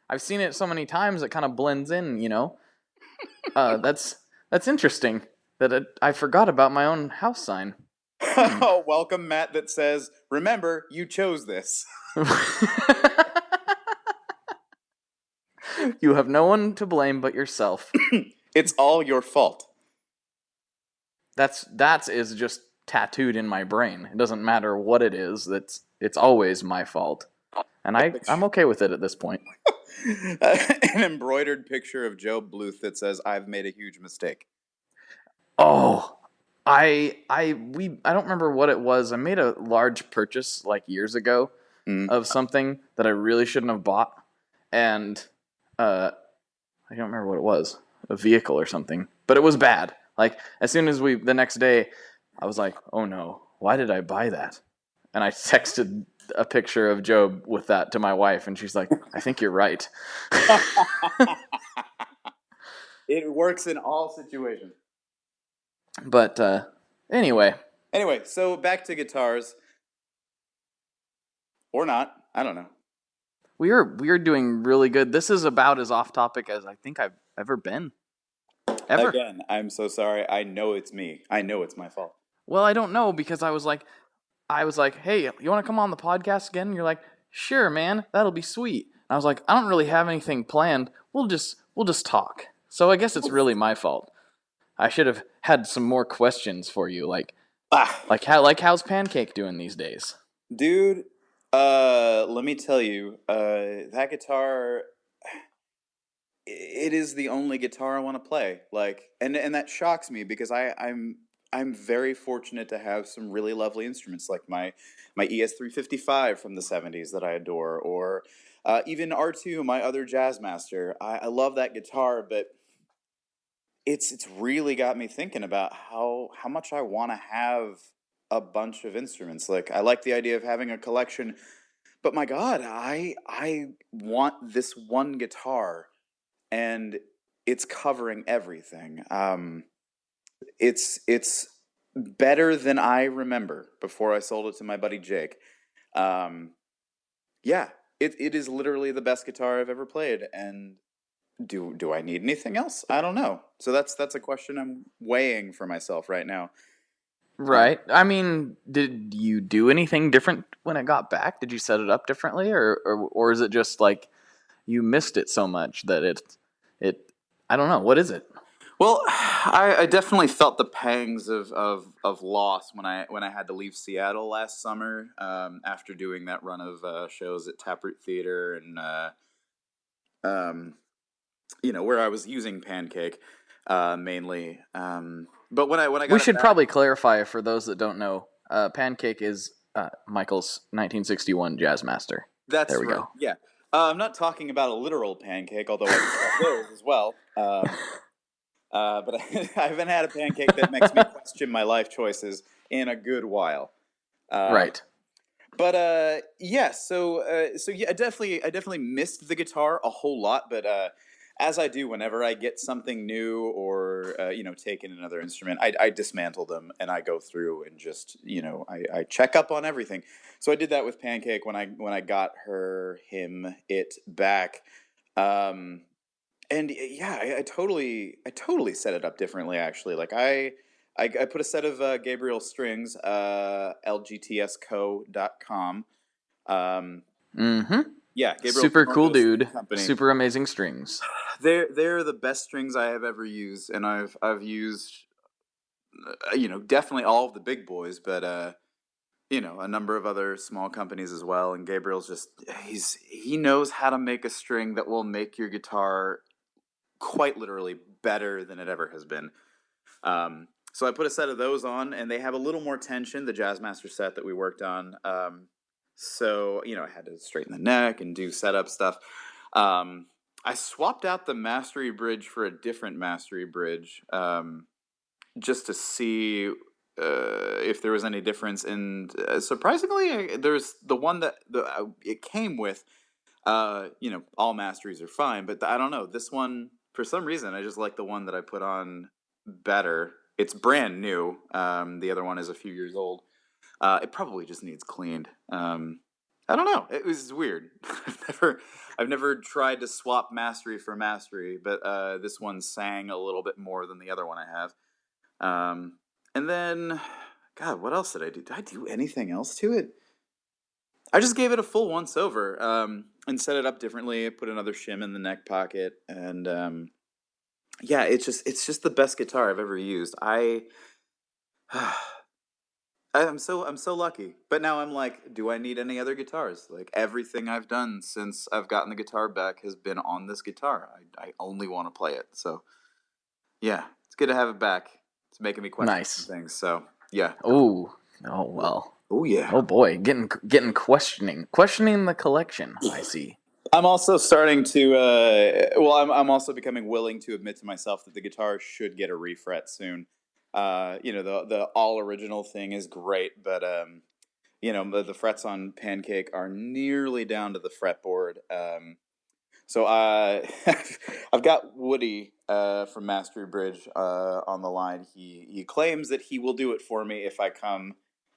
I've seen it so many times it kind of blends in, That's interesting that I forgot about my own house sign. Oh, welcome, Matt, that says, remember, you chose this. You have no one to blame but yourself. It's all your fault. That is just tattooed in my brain. It doesn't matter what it is. It's always my fault. And I'm okay with it at this point. An embroidered picture of Joe Bluth that says, I've made a huge mistake. Oh, I don't remember what it was. I made a large purchase like years ago of something that I really shouldn't have bought. And I don't remember what it was. A vehicle or something. But it was bad. Like, as soon as the next day, I was like, oh no, why did I buy that? And I texted a picture of Job with that to my wife, and she's like, I think you're right. It works in all situations. But anyway, so back to guitars. Or not. I don't know. We are doing really good. This is about as off topic as I think I've ever been. Ever. Again, I'm so sorry. I know it's me. I know it's my fault. Well, I don't know because I was like, hey, you want to come on the podcast again? And you're like, sure, man, that'll be sweet. And I was like, I don't really have anything planned. We'll just talk. So I guess it's really my fault. I should have had some more questions for you, like Ah, how's Pancake doing these days? dude, let me tell you, that guitar, it is the only guitar I want to play. Like, and that shocks me because I'm very fortunate to have some really lovely instruments like my ES-355 from the '70s that I adore, or even R2, my other Jazzmaster. I love that guitar, but it's really got me thinking about how much I want to have a bunch of instruments. Like, I like the idea of having a collection, but my God, I want this one guitar, and it's covering everything. It's better than I remember before I sold it to my buddy Jake. Um, yeah, it is literally the best guitar I've ever played, and do I need anything else? I don't know. So that's a question I'm weighing for myself right now. Right. I mean, did you do anything different when it got back? Did you set it up differently, or is it just like you missed it so much that it I don't know. What is it? Well, I definitely felt the pangs of loss when I had to leave Seattle last summer, after doing that run of shows at Taproot Theater and um, where I was using Pancake mainly. But when I We got it should back, probably clarify for those that don't know. Pancake is Michael's 1961 Jazzmaster. that's There we right. go. Yeah, I'm not talking about a literal pancake, although I do love those as well. But I haven't had a pancake that makes me question my life choices in a good while. Um, Right. but yeah, so yeah, I definitely missed the guitar a whole lot. But as I do whenever I get something new or take in another instrument, I dismantle them and I go through and just I check up on everything. So I did that with Pancake when I got it back. Um, and yeah, I totally set it up differentently actually. Like I put a set of Gabriel strings, lgtsco.com. Um, Mm-hmm. yeah, Gabriel Super cool Memorial String dude. Company. Super amazing strings. They're the best strings I have ever used, and I've used definitely all of the big boys, but a number of other small companies as well. And Gabriel's just he knows how to make a string that will make your guitar quite literally better than it ever has been. So I put a set of those on, and they have a little more tension. The Jazzmaster set that we worked on. So I had to straighten the neck and do setup stuff. Um, I swapped out the Mastery bridge for a different Mastery bridge, just to see if there was any difference. And surprisingly, there's the one that it came with. All Masteries are fine, but I don't know. This one, for some reason, I just like the one that I put on better. It's brand new. The other one is a few years old. It probably just needs cleaned. I don't know. It was weird. I've never tried to swap Mastery for Mastery, but this one sang a little bit more than the other one I have. And then, God, what else did I do? Did I do anything else to it? I just gave it a full once over, and set it up differently. Put another shim in the neck pocket, and yeah, it's just the best guitar I've ever used. I'm so lucky. But now I'm like, do I need any other guitars? Like, everything I've done since I've gotten the guitar back has been on this guitar. I only want to play it. So yeah, it's good to have it back. It's making me question some Nice. things. So yeah. Oh. Oh well. Oh yeah. Oh boy. Getting questioning the collection. I see. I'm also starting to. Well, I'm also becoming willing to admit to myself that the guitar should get a refret soon. The all original thing is great, but the frets on Pancake are nearly down to the fretboard. So I've got Woody from Mastery Bridge on the line. He claims that he will do it for me if I come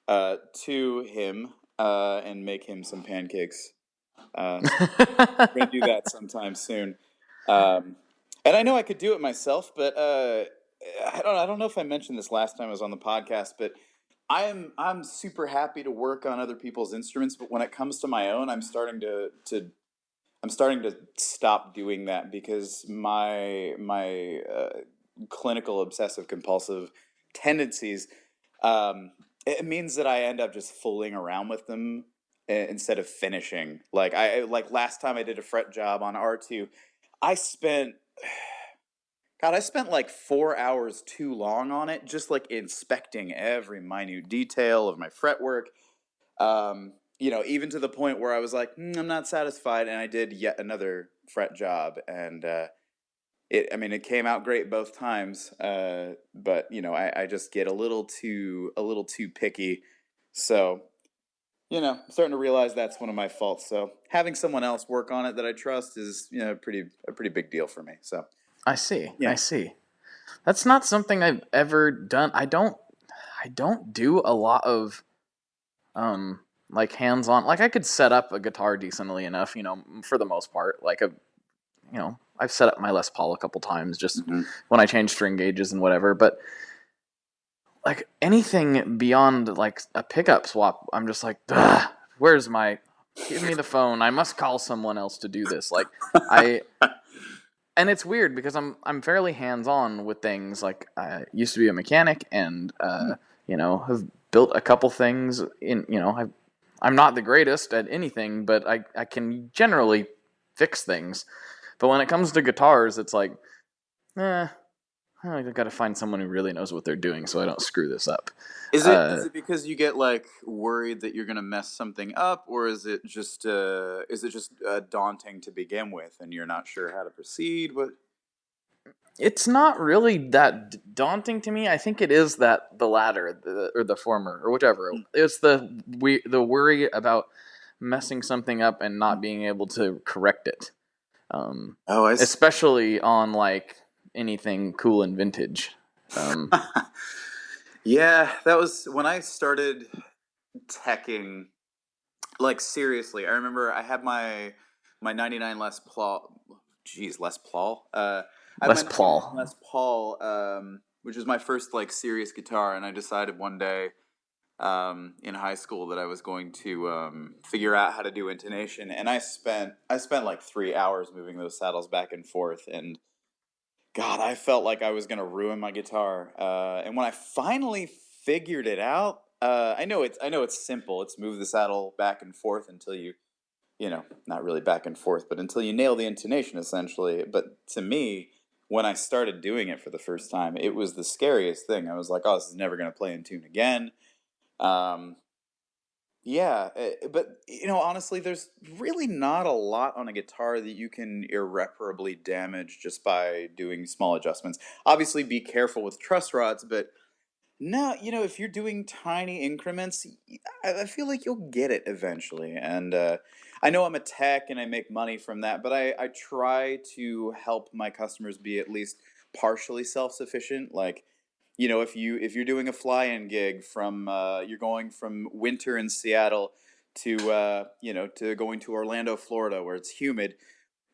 to him and make him some pancakes. So we're gonna do that sometime soon. Um, And I know I could do it myself, but I don't know if I mentioned this last time I was on the podcast, but I'm super happy to work on other people's instruments, but when it comes to my own, I'm starting to stop doing that because my clinical obsessive compulsive tendencies, it means that I end up just fooling around with them instead of finishing. Like last time I did a fret job on R2, I spent God, I spent like 4 hours too long on it, just like inspecting every minute detail of my fretwork. Even to the point where I was like, I'm not satisfied, and I did yet another fret job, and it came out great both times. But I just get a little too picky. So, I'm starting to realize that's one of my faults. So having someone else work on it that I trust is, a pretty big deal for me. So, I see. I yeah. see. That's not something I've ever done. I don't do a lot of like hands-on. Like I could set up a guitar decently enough, for the most part. I've set up my Les Paul a couple times just Hmm. when I change string gauges and whatever, but like anything beyond like a pickup swap, I'm just like, where's my give me the phone. I must call someone else to do this. Like I and it's weird because I'm fairly hands-on with things. Like I used to be a mechanic and have built a couple things I'm not the greatest at anything, but I can generally fix things. But when it comes to guitars, it's like, eh, I've got to find someone who really knows what they're doing so I don't screw this up. Is it because you get like worried that you're gonna mess something up, or is it just daunting to begin with, and you're not sure how to proceed? What? It's not really that daunting to me. I think it is that the latter, or the former, or whichever. It's the worry about messing something up and not being able to correct it. Oh, I see. Especially on like anything cool and vintage. Um, Yeah, that was when I started teching. Like seriously, I remember I had my '99 Les Paul. Geez, Les Paul. I had my Les '99 Paul. Les Paul, which was my first like serious guitar, and I decided one day in high school that I was going to figure out how to do intonation, and I spent like 3 hours moving those saddles back and forth, and God, I felt like I was gonna ruin my guitar. And when I finally figured it out, I know it's simple. It's move the saddle back and forth until not really back and forth, but until you nail the intonation, essentially. But to me, when I started doing it for the first time, it was the scariest thing. I was like, oh, this is never gonna play in tune again. Um, yeah, but honestly, there's really not a lot on a guitar that you can irreparably damage just by doing small adjustments. Obviously, be careful with truss rods, but no, if you're doing tiny increments, I feel like you'll get it eventually. And I know I'm a tech and I make money from that, but I try to help my customers be at least partially self-sufficient. Like, if you're doing a fly-in gig from you're going from winter in Seattle to going to Orlando, Florida, where it's humid.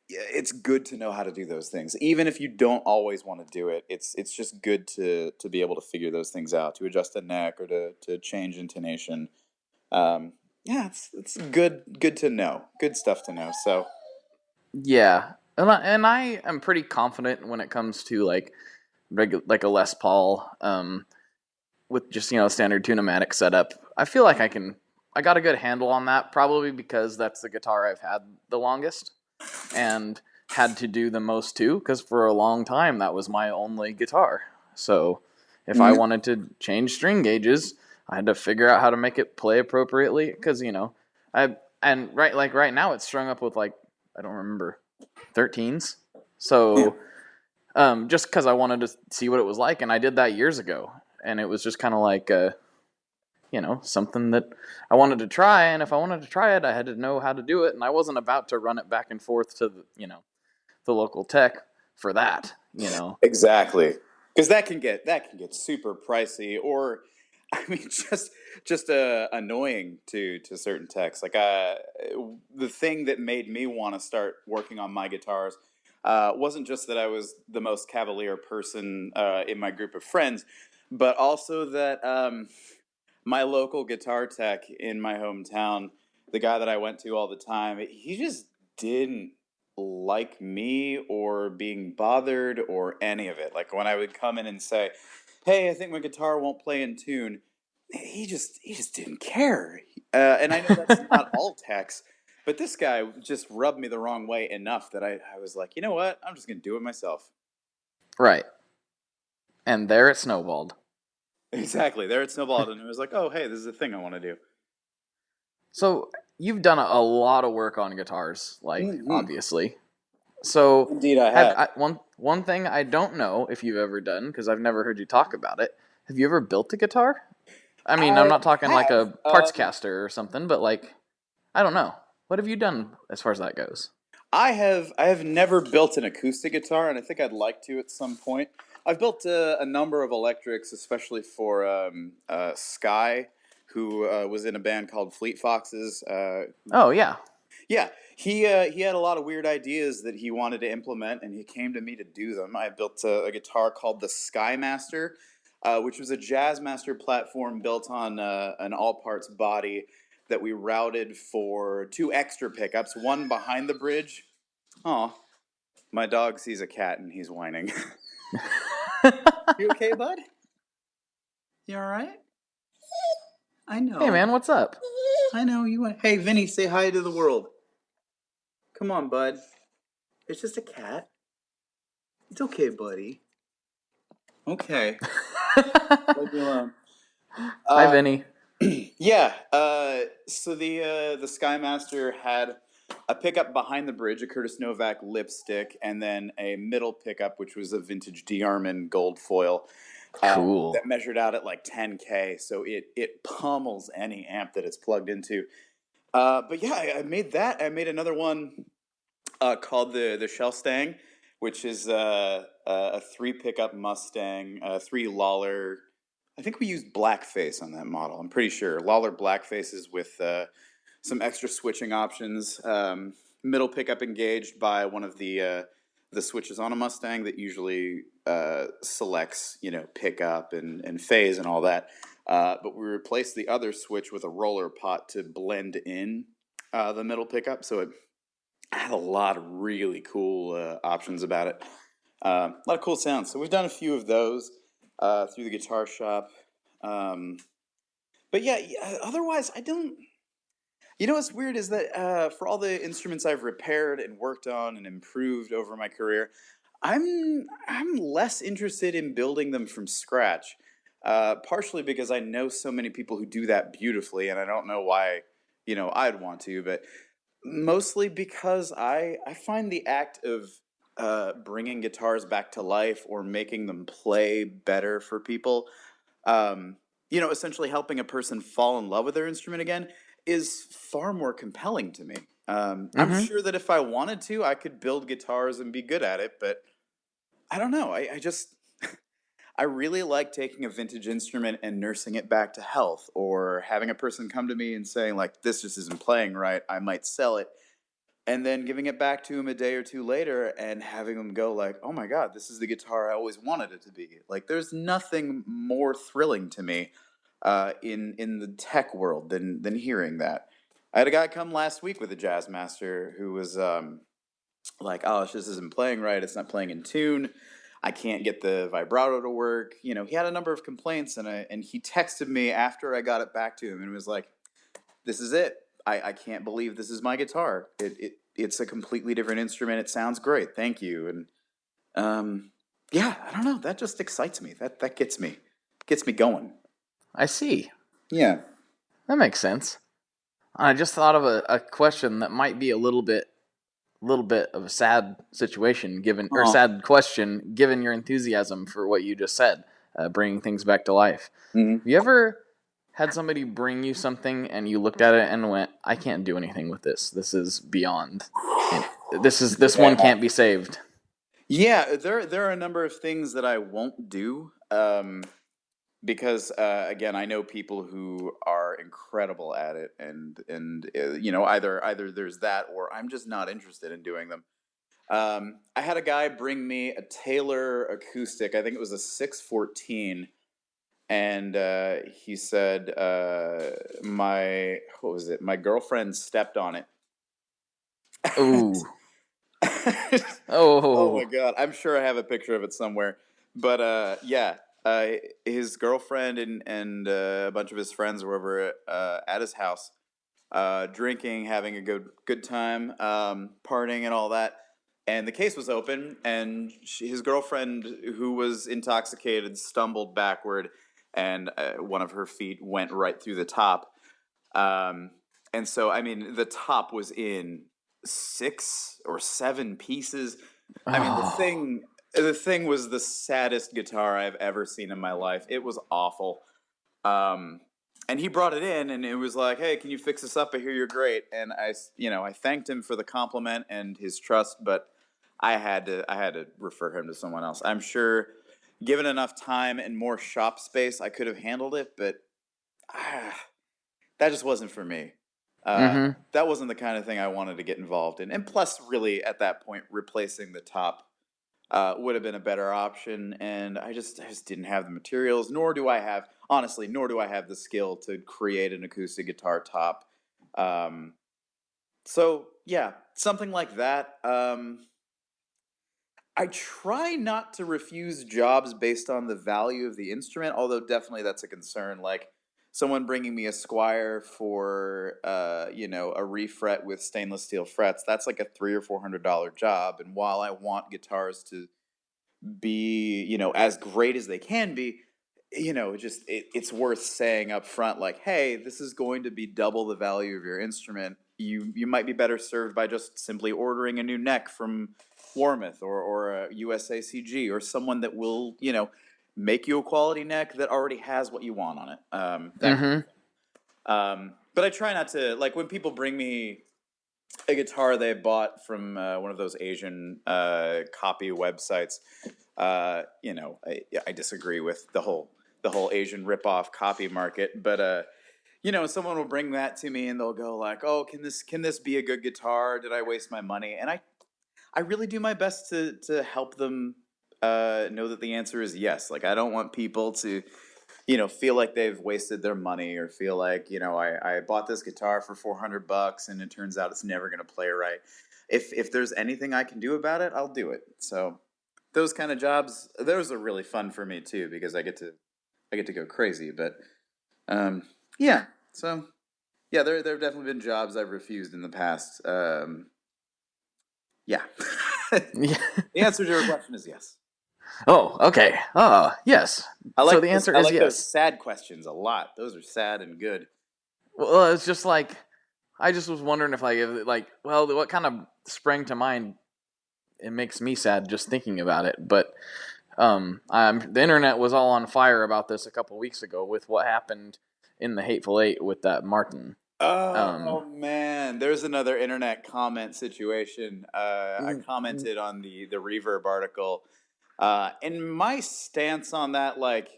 It's good to know how to do those things, even if you don't always want to do it. It's just good to be able to figure those things out, to adjust a neck or to change intonation. Um, yeah, it's good to know, good stuff to know. So Yeah, and I am pretty confident when it comes to like like a Les Paul with just standard tunematic setup. I feel like I got a good handle on that, probably because that's the guitar I've had the longest and had to do the most too, because for a long time that was my only guitar. So if I mm, wanted to change string gauges, I had to figure out how to make it play appropriately, because right now it's strung up with like, I don't remember, 13s. yeah, So just because I wanted to see what it was like, and I did that years ago, and it was just kind of like something that I wanted to try, and if I wanted to try it, I had to know how to do it, and I wasn't about to run it back and forth to the local tech for that. exactly. Because that can get super pricey, or I mean, just annoying to certain techs. Like the thing that made me want to start working on my guitars Wasn't just that I was the most cavalier person in my group of friends, but also that my local guitar tech in my hometown, the guy that I went to all the time, he just didn't like me or being bothered or any of it. Like when I would come in and say, "Hey, I think my guitar won't play in tune," he just didn't care. And I know that's not all techs, but this guy just rubbed me the wrong way enough that I was like, you know what? I'm just gonna do it myself. Right. And there it snowballed. Exactly. There it snowballed, and it was like, oh, hey, this is a thing I want to do. So you've done a lot of work on guitars, like Mhm. obviously. So Indeed, I have. one thing I don't know if you've ever done, because I've never heard you talk about it. Have you ever built a guitar? I mean, I'm I not talking like have. a parts caster or something, but like, I don't know. What have you done as far as that goes? I have never built an acoustic guitar, and I think I'd like to at some point. I've built a number of electrics, especially for Sky, who was in a band called Fleet Foxes. Oh yeah. Yeah, he had a lot of weird ideas that he wanted to implement, and he came to me to do them. I built a guitar called the Skymaster, which was a Jazzmaster platform built on an all-parts body that we routed for two extra pickups, one behind the bridge. Oh, my dog sees a cat and he's whining. You okay, bud? You all right? I know. Hey man, what's up? I know you want. Hey, Vinny, say hi to the world. Come on, bud. It's just a cat. It's okay, buddy. Okay. Leave me alone. Hi Vinny. Yeah. So the Skymaster had a pickup behind the bridge, a Curtis Novak lipstick, and then a middle pickup, which was a vintage DeArmond gold foil. Cool. That measured out at like 10K, so it pummels any amp that it's plugged into. But yeah, I made that. I made another one called the Shell Stang, which is a three pickup Mustang, three Lawler. I think we used blackface on that model. I'm pretty sure Lawler blackfaces with some extra switching options. Middle pickup engaged by one of the switches on a Mustang that usually selects pickup and phase and all that. But we replaced the other switch with a roller pot to blend in the middle pickup, so it had a lot of really cool options about it. A lot of cool sounds. So we've done a few of those through the guitar shop. But yeah, otherwise, I don't. You know what's weird is that for all the instruments I've repaired and worked on and improved over my career, I'm less interested in building them from scratch. Partially because I know so many people who do that beautifully, and I don't know why I'd want to, but mostly because I find the act of bringing guitars back to life or making them play better for people, essentially helping a person fall in love with their instrument again, is far more compelling to me. I'm Mm-hmm. sure that if I wanted to, I could build guitars and be good at it, but I don't know. I just I really like taking a vintage instrument and nursing it back to health, or having a person come to me and saying like, "This just isn't playing right. I might sell it," and then giving it back to him a day or two later and having him go like, "Oh my god, this is the guitar I always wanted it to be." Like, there's nothing more thrilling to me in the tech world than hearing that. I had a guy come last week with a Jazzmaster who was like, "Oh, this just isn't playing right. It's not playing in tune. I can't get the vibrato to work." He had a number of complaints, and he texted me after I got it back to him and was like, "This is it. I can't believe this is my guitar. It's a completely different instrument. It sounds great. Thank you." And yeah, I don't know. That just excites me. That gets me going. I see. Yeah. That makes sense. I just thought of a question that might be a little bit of a sad situation given, or Oh. sad question given your enthusiasm for what you just said, bringing things back to life. Mm-hmm. Have you ever had somebody bring you something and you looked at it and went, "I can't do anything with this. This is beyond. This one can't be saved." Yeah, there are a number of things that I won't do. Because again, I know people who are incredible at it, and either there's that, or I'm just not interested in doing them. I had a guy bring me a Taylor acoustic. I think it was a 614, and he said my what was it? My girlfriend stepped on it. Ooh. Oh my Oh. god! I'm sure I have a picture of it somewhere. But yeah, his girlfriend and a bunch of his friends were over at his house, drinking, having a good time, partying and all that. And the case was open, and his girlfriend, who was intoxicated, stumbled backward, and one of her feet went right through the top. Um, and so, I mean, the top was in 6 or 7 pieces. I mean, Oh. the thing was the saddest guitar I've ever seen in my life. It was awful. Um, and he brought it in, and it was like, "Hey, can you fix this up? I hear you're great." And I thanked him for the compliment and his trust, but I had to refer him to someone else. I'm sure, given enough time and more shop space, I could have handled it, but that just wasn't for me. Mm-hmm. That wasn't the kind of thing I wanted to get involved in. And plus, really, at that point, replacing the top would have been a better option. And I just didn't have the materials, nor do I have, honestly, nor do I have the skill to create an acoustic guitar top. Um, so, yeah, something like that. I try not to refuse jobs based on the value of the instrument, although definitely that's a concern. Like someone bringing me a Squire for, a refret with stainless steel frets, that's like a $300 or $400 job. And while I want guitars to be, as great as they can be, it's worth saying up front, like, hey, this is going to be double the value of your instrument. You might be better served by just simply ordering a new neck from Warmouth or a USACG or someone that will, make you a quality neck that already has what you want on it. That kind of Mm-hmm. thing. But I try not to, like, when people bring me a guitar they bought from one of those Asian copy websites. I disagree with the whole Asian ripoff copy market, but someone will bring that to me and they'll go like, "Oh, can this be a good guitar? Did I waste my money?" And I really do my best to help them know that the answer is yes. Like I don't want people to feel like they've wasted their money or feel like, I bought this guitar for $400 and it turns out it's never going to play right. If there's anything I can do about it, I'll do it. So those kind of jobs, those are really fun for me too, because I get to go crazy. But um, yeah, so yeah, there have definitely been jobs I've refused in the past. Yeah. Yeah. The answer to your question is yes. Oh, okay. Yes. So the answer I is like those yes. sad questions a lot. Those are sad and good. Well, it's just like I just was wondering if what kind of sprang to mind. It makes me sad just thinking about it. But the internet was all on fire about this a couple weeks ago with what happened in the Hateful Eight with that Martin. Oh man, there's another internet comment situation. I Mm, commented on the Reverb article, and my stance on that, like,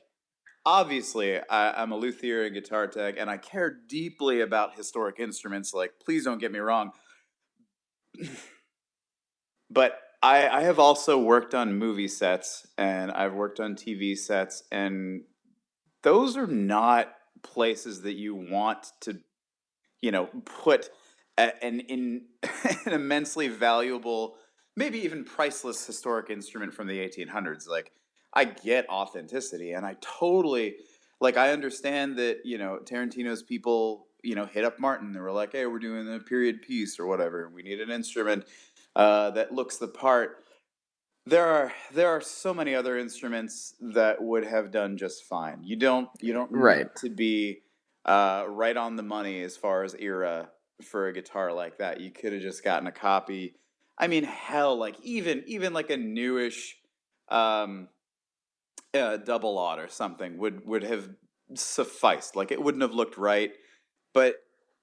obviously, I'm a luthier and guitar tech, and I care deeply about historic instruments. Like, please don't get me wrong, but I have also worked on movie sets, and I've worked on TV sets, and those are not places that you want to put an immensely valuable, maybe even priceless historic instrument from the 1800s. Like, I get authenticity, and I totally, like, I understand that, Tarantino's people, hit up Martin. They were like, hey, we're doing a period piece or whatever. We need an instrument that looks the part. There are so many other instruments that would have done just fine. You don't need right. to be right on the money as far as era for a guitar like that. You could have just gotten a copy. I mean, hell, like even like a newish um, double odd or something would have sufficed. Like it wouldn't have looked right, but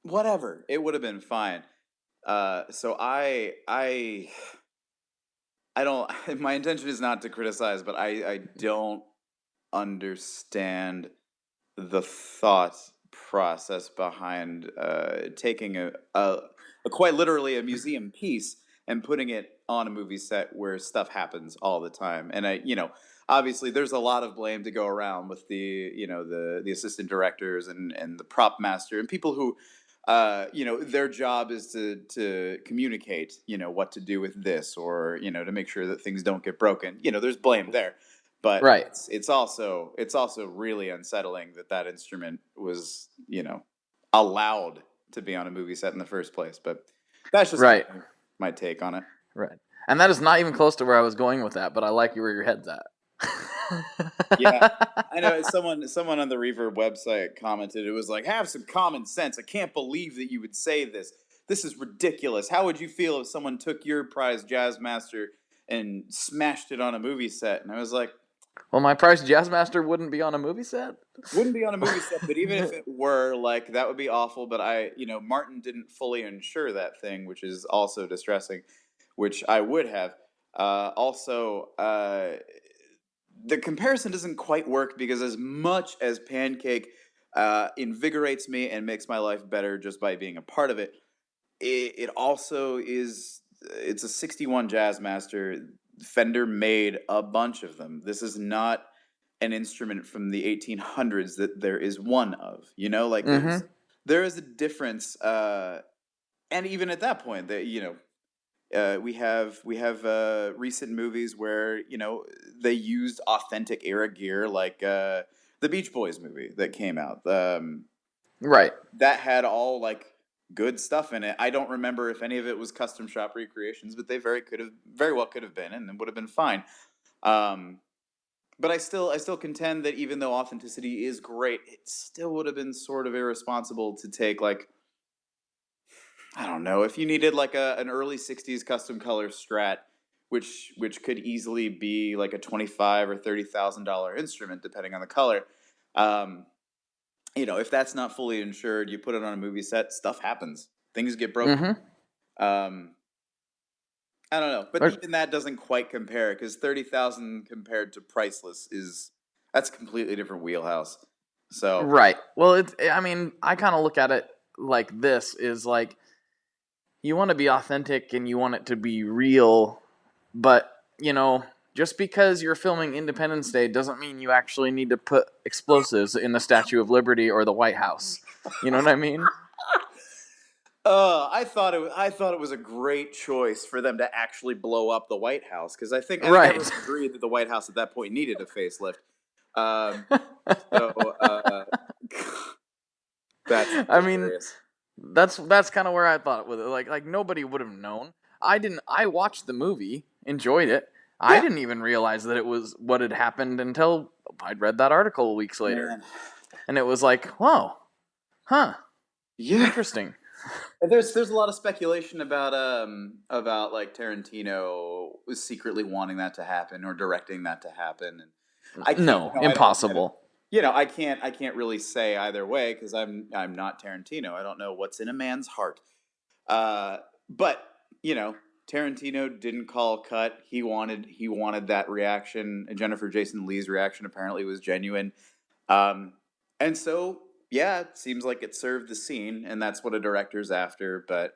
whatever, it would have been fine. So I don't. My intention is not to criticize, but I don't understand the thought process behind taking a quite literally a museum piece and putting it on a movie set where stuff happens all the time. And obviously there's a lot of blame to go around with the assistant directors and the prop master and people who, their job is to communicate, what to do with this, or, to make sure that things don't get broken. There's blame there. But Right. it's also really unsettling that instrument was, allowed to be on a movie set in the first place. But that's just Right. my take on it. Right. And that is not even close to where I was going with that, but I like where your head's at. Yeah, I know. Someone on the Reverb website commented, it was like, have some common sense. I can't believe that you would say this. This is ridiculous. How would you feel if someone took your prized Jazzmaster and smashed it on a movie set? And I was like, well, my prized Jazzmaster wouldn't be on a movie set? Wouldn't be on a movie set, but even if it were, like, that would be awful. But Martin didn't fully insure that thing, which is also distressing, which I would have. The comparison doesn't quite work because as much as Pancake invigorates me and makes my life better just by being a part of it, it also is, it's a 61 Jazzmaster. Fender made a bunch of them. This is not an instrument from the 1800s that there is one of, like there is a difference. And even at that point that, we have recent movies where they used authentic era gear, like the Beach Boys movie that came out. Right. That had all like good stuff in it. I don't remember if any of it was custom shop recreations, but they very well could have been, and it would have been fine. But I still contend that even though authenticity is great, it still would have been sort of irresponsible to take, like, I don't know, if you needed like an early 60s custom color Strat, which could easily be like a $25,000 or $30,000 instrument depending on the color. If that's not fully insured, you put it on a movie set, stuff happens. Things get broken. I don't know, but even that doesn't quite compare, because 30,000 compared to priceless that's a completely different wheelhouse. So right. Well, I kind of look at it like this: is like, you want to be authentic and you want it to be real, but just because you're filming Independence Day doesn't mean you actually need to put explosives in the Statue of Liberty or the White House. You know what I mean? I thought it was a great choice for them to actually blow up the White House, because I think everyone agreed that the White House at that point needed a facelift. That's hilarious. That's kind of where I thought with it. Like nobody would have known. I watched the movie, enjoyed it. Yeah. I didn't even realize that it was what had happened until I'd read that article weeks later. Man. And it was like, whoa, yeah, interesting. There's a lot of speculation about like Tarantino was secretly wanting that to happen or directing that to happen, and impossible. I can't really say either way, because I'm not Tarantino. I don't know what's in a man's heart. But Tarantino didn't call cut. He wanted that reaction. And Jennifer Jason Leigh's reaction apparently was genuine. And so, yeah, it seems like it served the scene, and that's what a director's after. But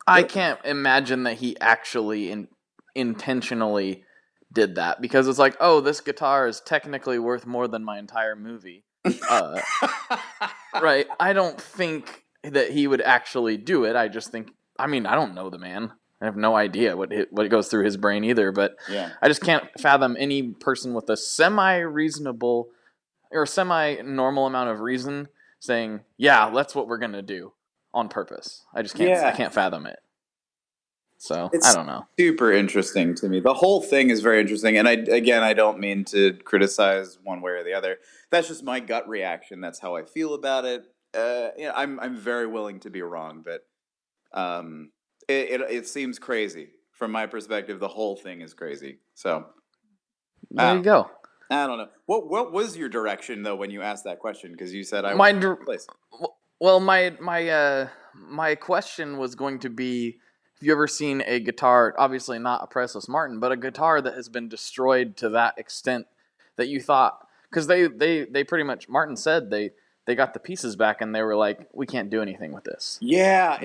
I can't imagine that he actually intentionally did that, because it's like, oh, this guitar is technically worth more than my entire movie. Right. I don't think that he would actually do it. I just think, I don't know the man. I have no idea what goes through his brain either, but yeah. I just can't fathom any person with a semi-reasonable or semi-normal amount of reason saying, yeah, that's what we're going to do on purpose. I just can't. Yeah. I can't fathom it. So I don't know. Super interesting to me. The whole thing is very interesting, and I don't mean to criticize one way or the other. That's just my gut reaction. That's how I feel about it. I'm very willing to be wrong, but it seems crazy from my perspective. The whole thing is crazy. So there you go. I don't know. What was your direction though when you asked that question? Because you said place. Well, my question was going to be, have you ever seen a guitar, obviously not a pressless Martin, but a guitar that has been destroyed to that extent that you thought, because they pretty much, Martin said they got the pieces back and they were like, we can't do anything with this. Yeah.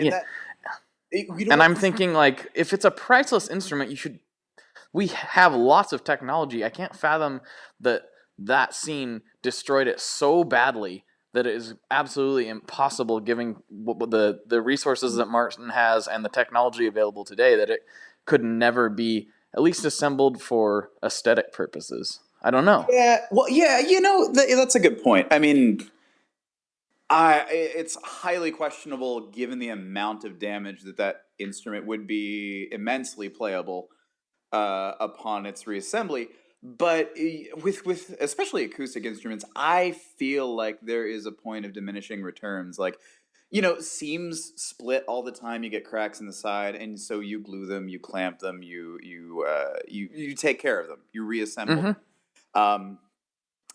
You know And what? I'm thinking, like, if it's a priceless instrument, we have lots of technology. I can't fathom that scene destroyed it so badly that it is absolutely impossible, given the resources that Martin has and the technology available today, that it could never be at least assembled for aesthetic purposes. I don't know. Yeah, well, yeah, that's a good point. I mean, it's highly questionable given the amount of damage that instrument would be immensely playable upon its reassembly. But with especially acoustic instruments, I feel like there is a point of diminishing returns. Like, seams split all the time. You get cracks in the side, and so you glue them, you clamp them, you take care of them, you reassemble them. Um,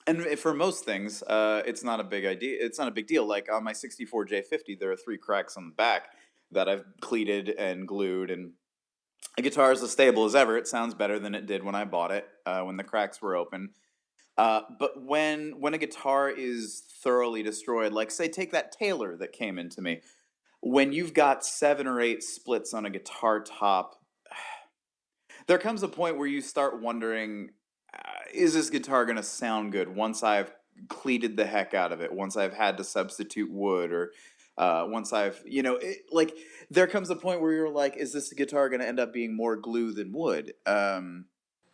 and for most things, it's not a big idea. It's not a big deal. Like on my 64 J50, there are 3 cracks on the back that I've cleated and glued, and the guitar is as stable as ever. It sounds better than it did when I bought it, when the cracks were open. But when a guitar is thoroughly destroyed, like say take that Taylor that came into me, when you've got 7 or 8 splits on a guitar top, there comes a point where you start wondering, is this guitar going to sound good once I've cleated the heck out of it, once I've had to substitute wood, or once I've, like, there comes a point where you're like, is this guitar going to end up being more glue than wood?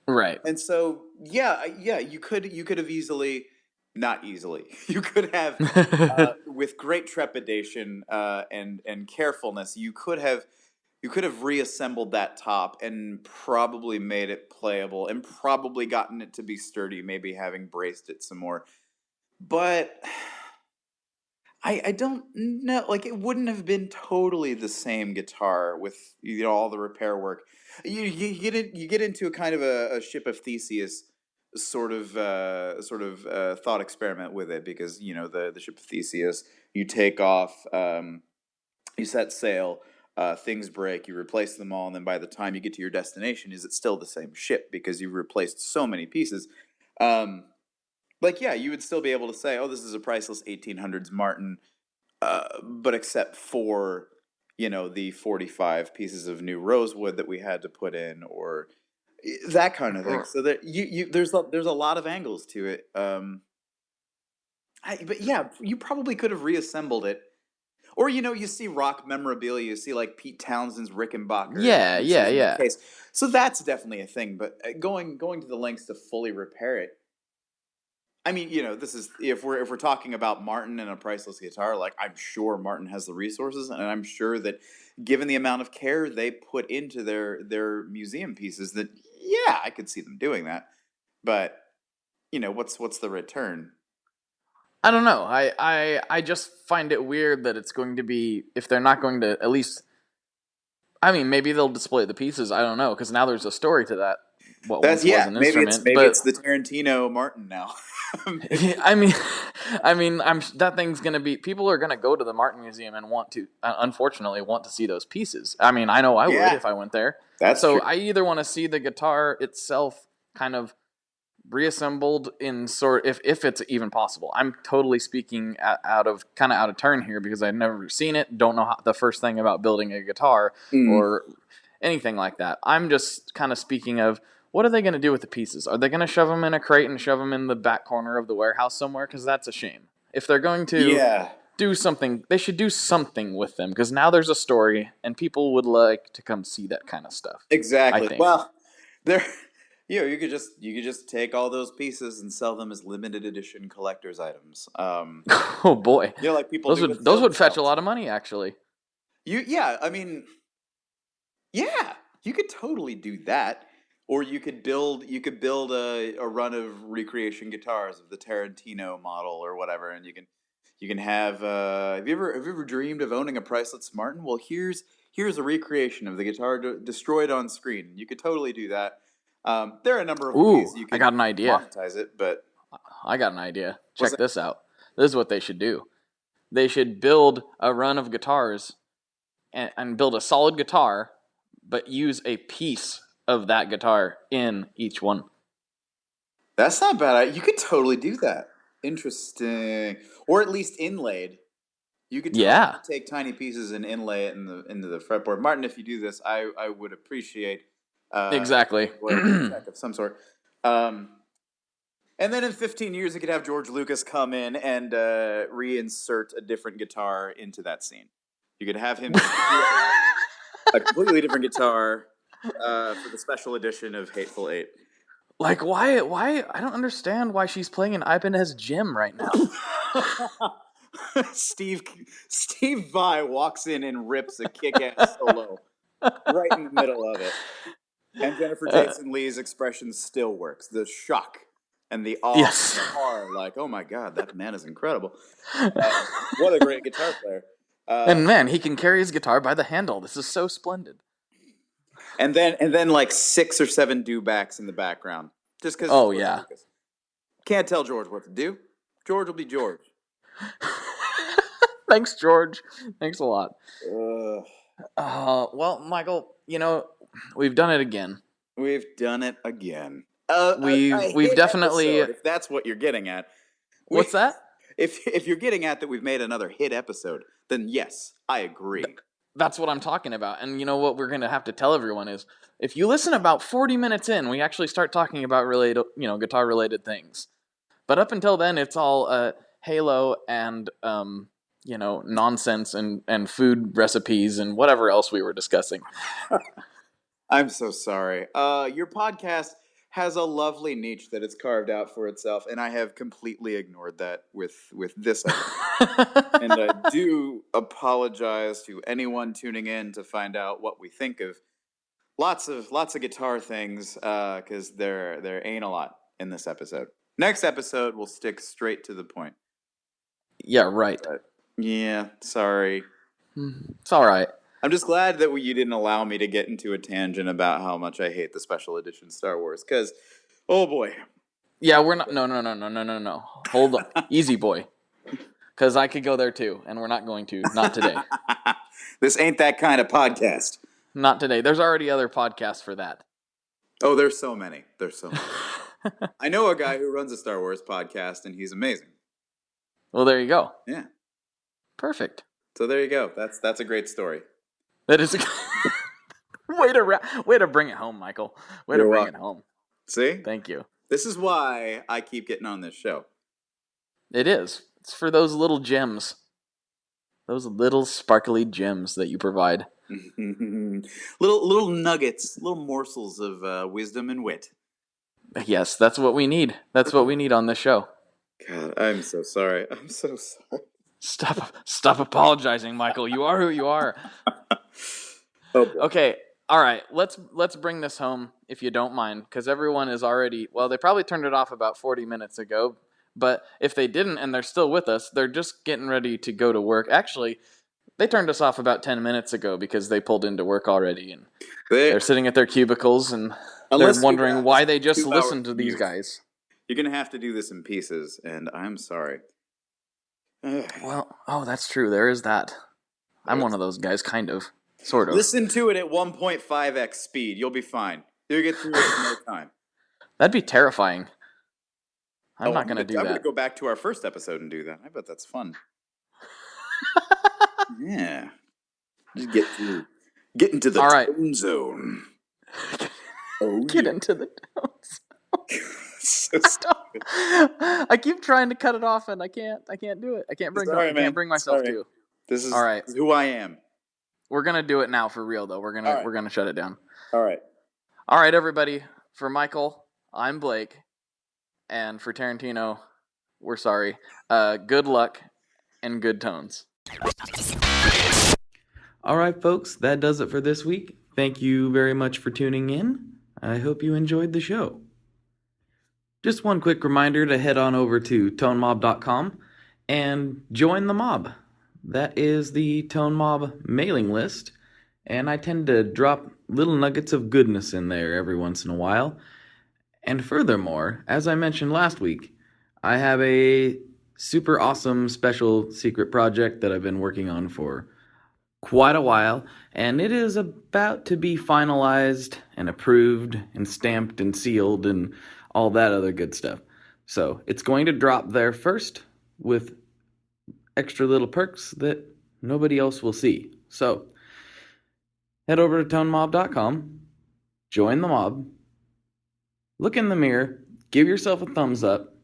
Right. And so, yeah, you could have easily, not easily, you could have, with great trepidation and carefulness, you could have reassembled that top and probably made it playable and probably gotten it to be sturdy, maybe having braced it some more. But I don't know, like it wouldn't have been totally the same guitar with all the repair work. You get into a kind of a ship of Theseus sort of thought experiment with it, because the ship of Theseus, you take off, you set sail, things break, you replace them all, and then by the time you get to your destination, is it still the same ship because you've replaced so many pieces? Um, like, yeah, you would still be able to say, oh, this is a priceless 1800s Martin, but except for the 45 pieces of new rosewood that we had to put in, or that kind of thing. So that there's a lot of angles to it. But yeah, you probably could have reassembled it. Or you see rock memorabilia, you see like Pete Townshend's Rickenbacker Yeah, pieces in the yeah. case. So that's definitely a thing. But going to the lengths to fully repair it, I mean, this is, if we're talking about Martin and a priceless guitar, like I'm sure Martin has the resources, and I'm sure that given the amount of care they put into their museum pieces, that yeah, I could see them doing that. But what's the return? I don't know. I just find it weird that it's going to be, if they're not going to at least, I mean, maybe they'll display the pieces. I don't know, because now there's a story to that. What That's once was yeah. an Maybe it's instrument, maybe but it's the Tarantino Martin now. I mean, that thing's gonna be. People are gonna go to the Martin Museum and want to, unfortunately, want to see those pieces. I mean, I know I would Yeah, if I went there. that's So true. I either want to see the guitar itself kind of reassembled in sort, if it's even possible. I'm totally speaking out of turn here because I've never seen it, don't know the first thing about building a guitar Mm. or anything like that. I'm just kind of speaking of, what are they going to do with the pieces? Are they going to shove them in a crate and shove them in the back corner of the warehouse somewhere? Because that's a shame. If they're going to Yeah, do something, they should do something with them, because now there's a story and people would like to come see that kind of stuff, I exactly. think. Well, there, you could just take all those pieces and sell them as limited edition collector's items. Oh boy. Like people Those do with would those film would fetch a shells. lot of money, actually. Yeah, I mean, yeah, you could totally do that. Or you could build a run of recreation guitars of the Tarantino model or whatever, and you can have. Have you ever dreamed of owning a priceless Martin? Well, here's a recreation of the guitar destroyed on screen. You could totally do that. There are a number of ways Ooh, you I could got an idea. monetize it, but I got an idea. what's Check this out. This is what they should do. They should build a run of guitars and build a solid guitar, but use a piece of that guitar in each one. that's not bad. You could totally do that. Interesting, or at least inlaid. You could Yeah. take tiny pieces and inlay it into the fretboard. Martin, if you do this, I would appreciate Exactly. royalty check of some sort. And then in 15 years, you could have George Lucas come in and reinsert a different guitar into that scene. You could have him a completely different guitar for the special edition of Hateful Eight. Like, why? I don't understand why she's playing an Ibanez Gym right now. Steve Vai walks in and rips a kick-ass solo right in the middle of it. And Jennifer Jason Leigh's expression still works. The shock and the awe Yes. and the horror, like, oh my God, that man is incredible. What a great guitar player. And man, he can carry his guitar by the handle. This is so splendid. And then like 6 or 7 do-backs in the background. Just because. Oh, yeah. Lucas. Can't tell George what to do. George will be George. Thanks, George. Thanks a lot. Well, Michael, we've done it again. We've done it again. We've definitely. Episode, if that's what you're getting at. What's that? If you're getting at that we've made another hit episode, then yes, I agree. That's what I'm talking about. And you know what we're going to have to tell everyone is, if you listen about 40 minutes in, we actually start talking about guitar-related things. But up until then, it's all Halo and nonsense and food recipes and whatever else we were discussing. I'm so sorry. Your podcast has a lovely niche that it's carved out for itself, and I have completely ignored that with this episode. And I do apologize to anyone tuning in to find out what we think of lots of guitar things, because there ain't a lot in this episode. Next episode, we'll stick straight to the point. Yeah, right. But, yeah, sorry. It's all right. I'm just glad that you didn't allow me to get into a tangent about how much I hate the special edition Star Wars, because, oh boy. Yeah, we're not. No. Hold on. Easy, boy. Because I could go there too, and we're not going to. Not today. This ain't that kind of podcast. Not today. There's already other podcasts for that. Oh, there's so many. I know a guy who runs a Star Wars podcast, and he's amazing. Well, there you go. Yeah. Perfect. So there you go. That's a great story. That is a way to bring it home, Michael. Way to bring it home. See? Thank you. This is why I keep getting on this show. It is. It's for those little gems. Those little sparkly gems that you provide. little nuggets, little morsels of wisdom and wit. Yes, that's what we need. That's what we need on this show. God, I'm so sorry. I'm so sorry. Stop apologizing, Michael. You are who you are. Oh, boy. Okay, all right. Let's bring this home, if you don't mind, because everyone is already. Well, they probably turned it off about 40 minutes ago. But if they didn't and they're still with us, they're just getting ready to go to work. Actually, they turned us off about 10 minutes ago because they pulled into work already, and they're sitting at their cubicles and they're wondering why they just listened to these guys. You're gonna have to do this in pieces, and I'm sorry. Well, that's true. There is that. I'm one of those guys, kind of, sort of. Listen to it at 1.5x speed. You'll be fine. You'll get through it in no time. That'd be terrifying. I'm not going to do that. I'm going to go back to our first episode and do that. I bet that's fun. Yeah. Just get into the tone zone. Get into the tone zone. I keep trying to cut it off and I can't do it. I can't bring myself to. This is all right. This is who I am. We're going to do it now for real though. We're going to shut it down. All right. All right, everybody. For Michael, I'm Blake. And for Tarantino, we're sorry. Good luck and good tones. All right, folks, that does it for this week. Thank you very much for tuning in. I hope you enjoyed the show. Just one quick reminder to head on over to tonemob.com and join the mob. That is the Tone Mob mailing list, and I tend to drop little nuggets of goodness in there every once in a while. And furthermore, as I mentioned last week, I have a super awesome special secret project that I've been working on for quite a while, and it is about to be finalized and approved and stamped and sealed and all that other good stuff. So it's going to drop there first with extra little perks that nobody else will see. So head over to tonemob.com, join the mob, look in the mirror, give yourself a thumbs up,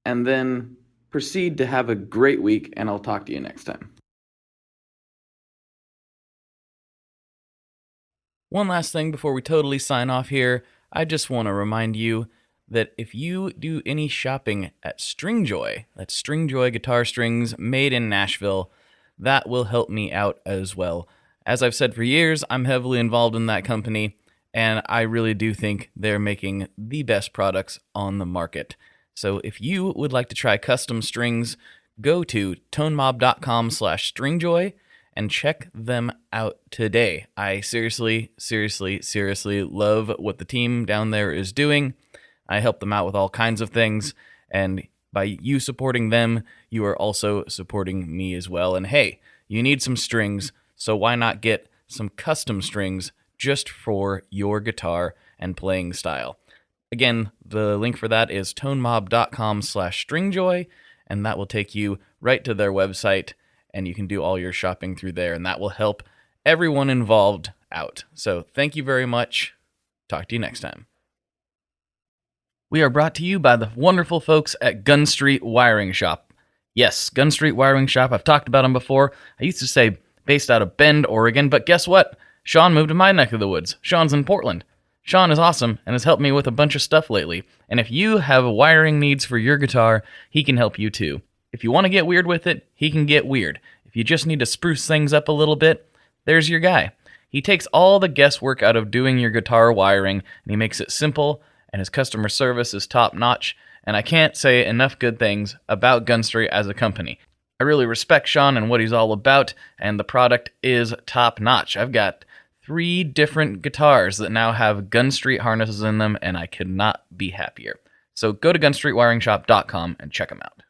and then proceed to have a great week, and I'll talk to you next time. One last thing before we totally sign off here, I just want to remind you that if you do any shopping at Stringjoy, that's Stringjoy guitar strings made in Nashville, that will help me out as well. As I've said for years, I'm heavily involved in that company, and I really do think they're making the best products on the market. So if you would like to try custom strings, go to tonemob.com/stringjoy and check them out today. I seriously love what the team down there is doing. I help them out with all kinds of things, and by you supporting them, you are also supporting me as well. And hey, you need some strings, so why not get some custom strings just for your guitar and playing style? Again, the link for that is tonemob.com/stringjoy, and that will take you right to their website, and you can do all your shopping through there, and that will help everyone involved out. So thank you very much. Talk to you next time. We are brought to you by the wonderful folks at Gun Street Wiring Shop. Yes, Gun Street Wiring Shop. I've talked about them before. I used to say based out of Bend, Oregon, but guess what? Sean moved to my neck of the woods. Sean's in Portland. Sean is awesome and has helped me with a bunch of stuff lately. And if you have wiring needs for your guitar, he can help you too. If you want to get weird with it, he can get weird. If you just need to spruce things up a little bit, there's your guy. He takes all the guesswork out of doing your guitar wiring, and he makes it simple, and his customer service is top-notch, and I can't say enough good things about Gun Street as a company. I really respect Sean and what he's all about, and the product is top-notch. I've got 3 different guitars that now have Gun Street harnesses in them, and I could not be happier. So go to gunstreetwiringshop.com and check them out.